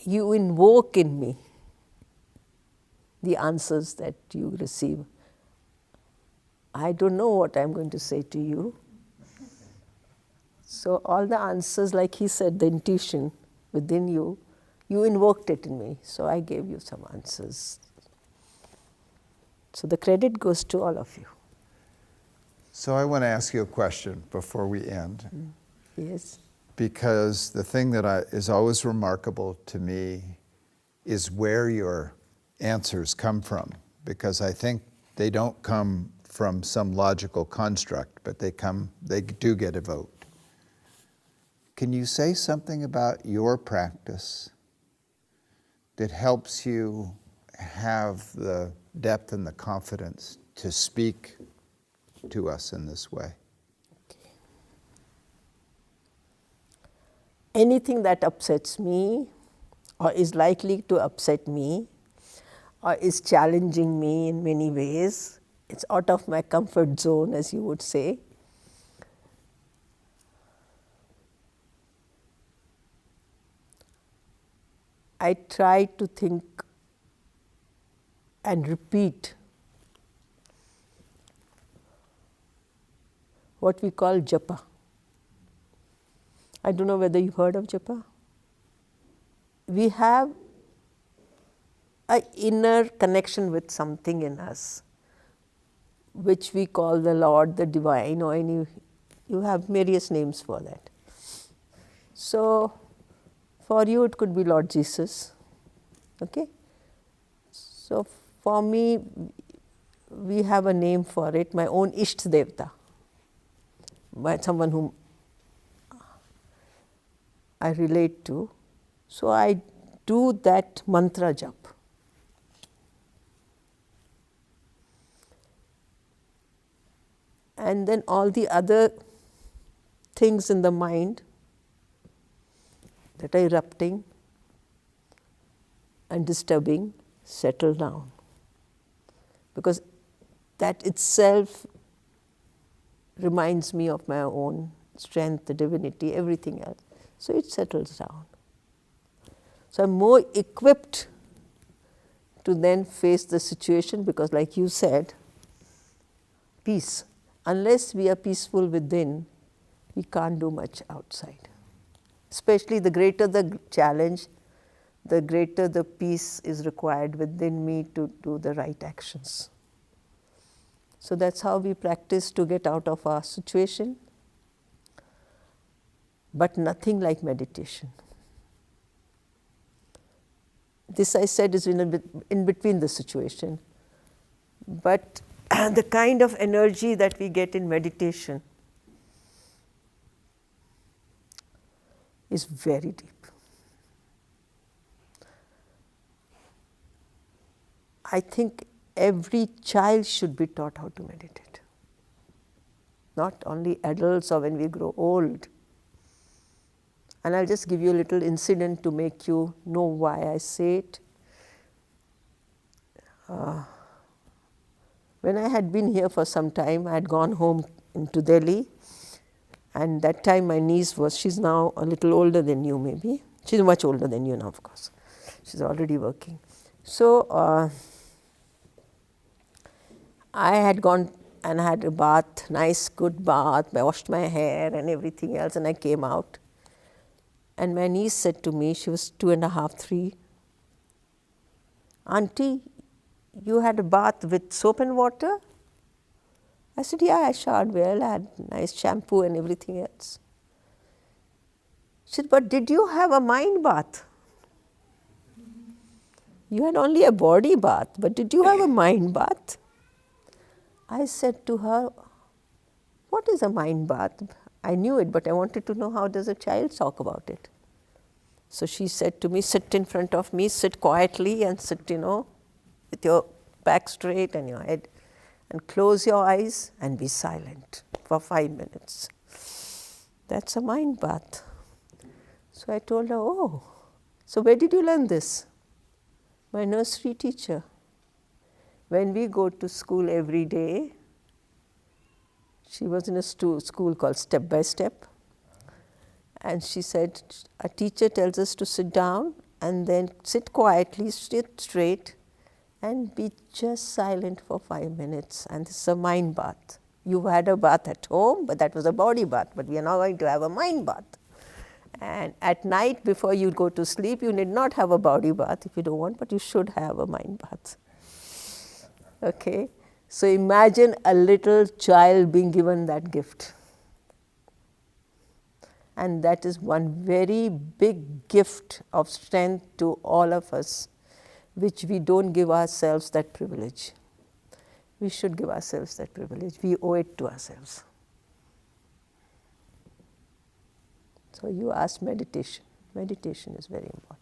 you invoke in me the answers that you receive. I don't know what I'm going to say to you. So all the answers, like he said, the intuition within you, you invoked it in me. So I gave you some answers. So the credit goes to all of you. So I want to ask you a question before we end. Yes. Because the thing that is always remarkable to me is where your answers come from. Because I think they don't come from some logical construct, but they do get evoked. Can you say something about your practice that helps you have the depth and the confidence to speak to us in this way? Anything that upsets me or is likely to upset me or is challenging me in many ways, it's out of my comfort zone, as you would say. I try to think and repeat what we call japa. I don't know whether you've heard of japa. We have an inner connection with something in us, which we call the Lord, the Divine, or you have various names for that. So for you it could be Lord Jesus, okay? So for me, we have a name for it, my own Isht Devta, by someone whom I relate to. So I do that mantra jap. And then all the other things in the mind that are erupting and disturbing settle down. Because that itself reminds me of my own strength, the divinity, everything else. So it settles down. So I'm more equipped to then face the situation because, like you said, peace. Unless we are peaceful within, we can't do much outside. Especially the greater the challenge, the greater the peace is required within me to do the right actions. So that's how we practice to get out of our situation, but nothing like meditation. This I said is in between the situation, but the kind of energy that we get in meditation is very deep. I think every child should be taught how to meditate. Not only adults or when we grow old. And I'll just give you a little incident to make you know why I say it. When I had been here for some time, I had gone home into Delhi. And that time my niece was, she's now a little older than you maybe. She's much older than you now, of course. She's already working. So I had gone and had a bath, nice good bath. I washed my hair and everything else, and I came out. And my niece said to me, she was 2.5, 3, "Auntie, you had a bath with soap and water?" I said, "Yeah, I showered well, I had nice shampoo and everything else." She said, "But did you have a mind bath? You had only a body bath, but did you have a mind bath?" I said to her, "What is a mind bath?" I knew it, but I wanted to know how does a child talk about it. So she said to me, "Sit in front of me, sit quietly and sit, with your back straight and your head, and close your eyes and be silent for 5 minutes. That's a mind bath." So I told her, "Oh, so where did you learn this?" "My nursery teacher. When we go to school every day," she was in a school called Step by Step, and she said, "A teacher tells us to sit down and then sit quietly, sit straight and be just silent for 5 minutes, and this is a mind bath. You had a bath at home, but that was a body bath, but we are now going to have a mind bath. And at night before you go to sleep, you need not have a body bath if you don't want, but you should have a mind bath." Okay? So imagine a little child being given that gift. And that is one very big gift of strength to all of us, which we don't give ourselves that privilege. We should give ourselves that privilege. We owe it to ourselves. So you asked meditation. Meditation is very important.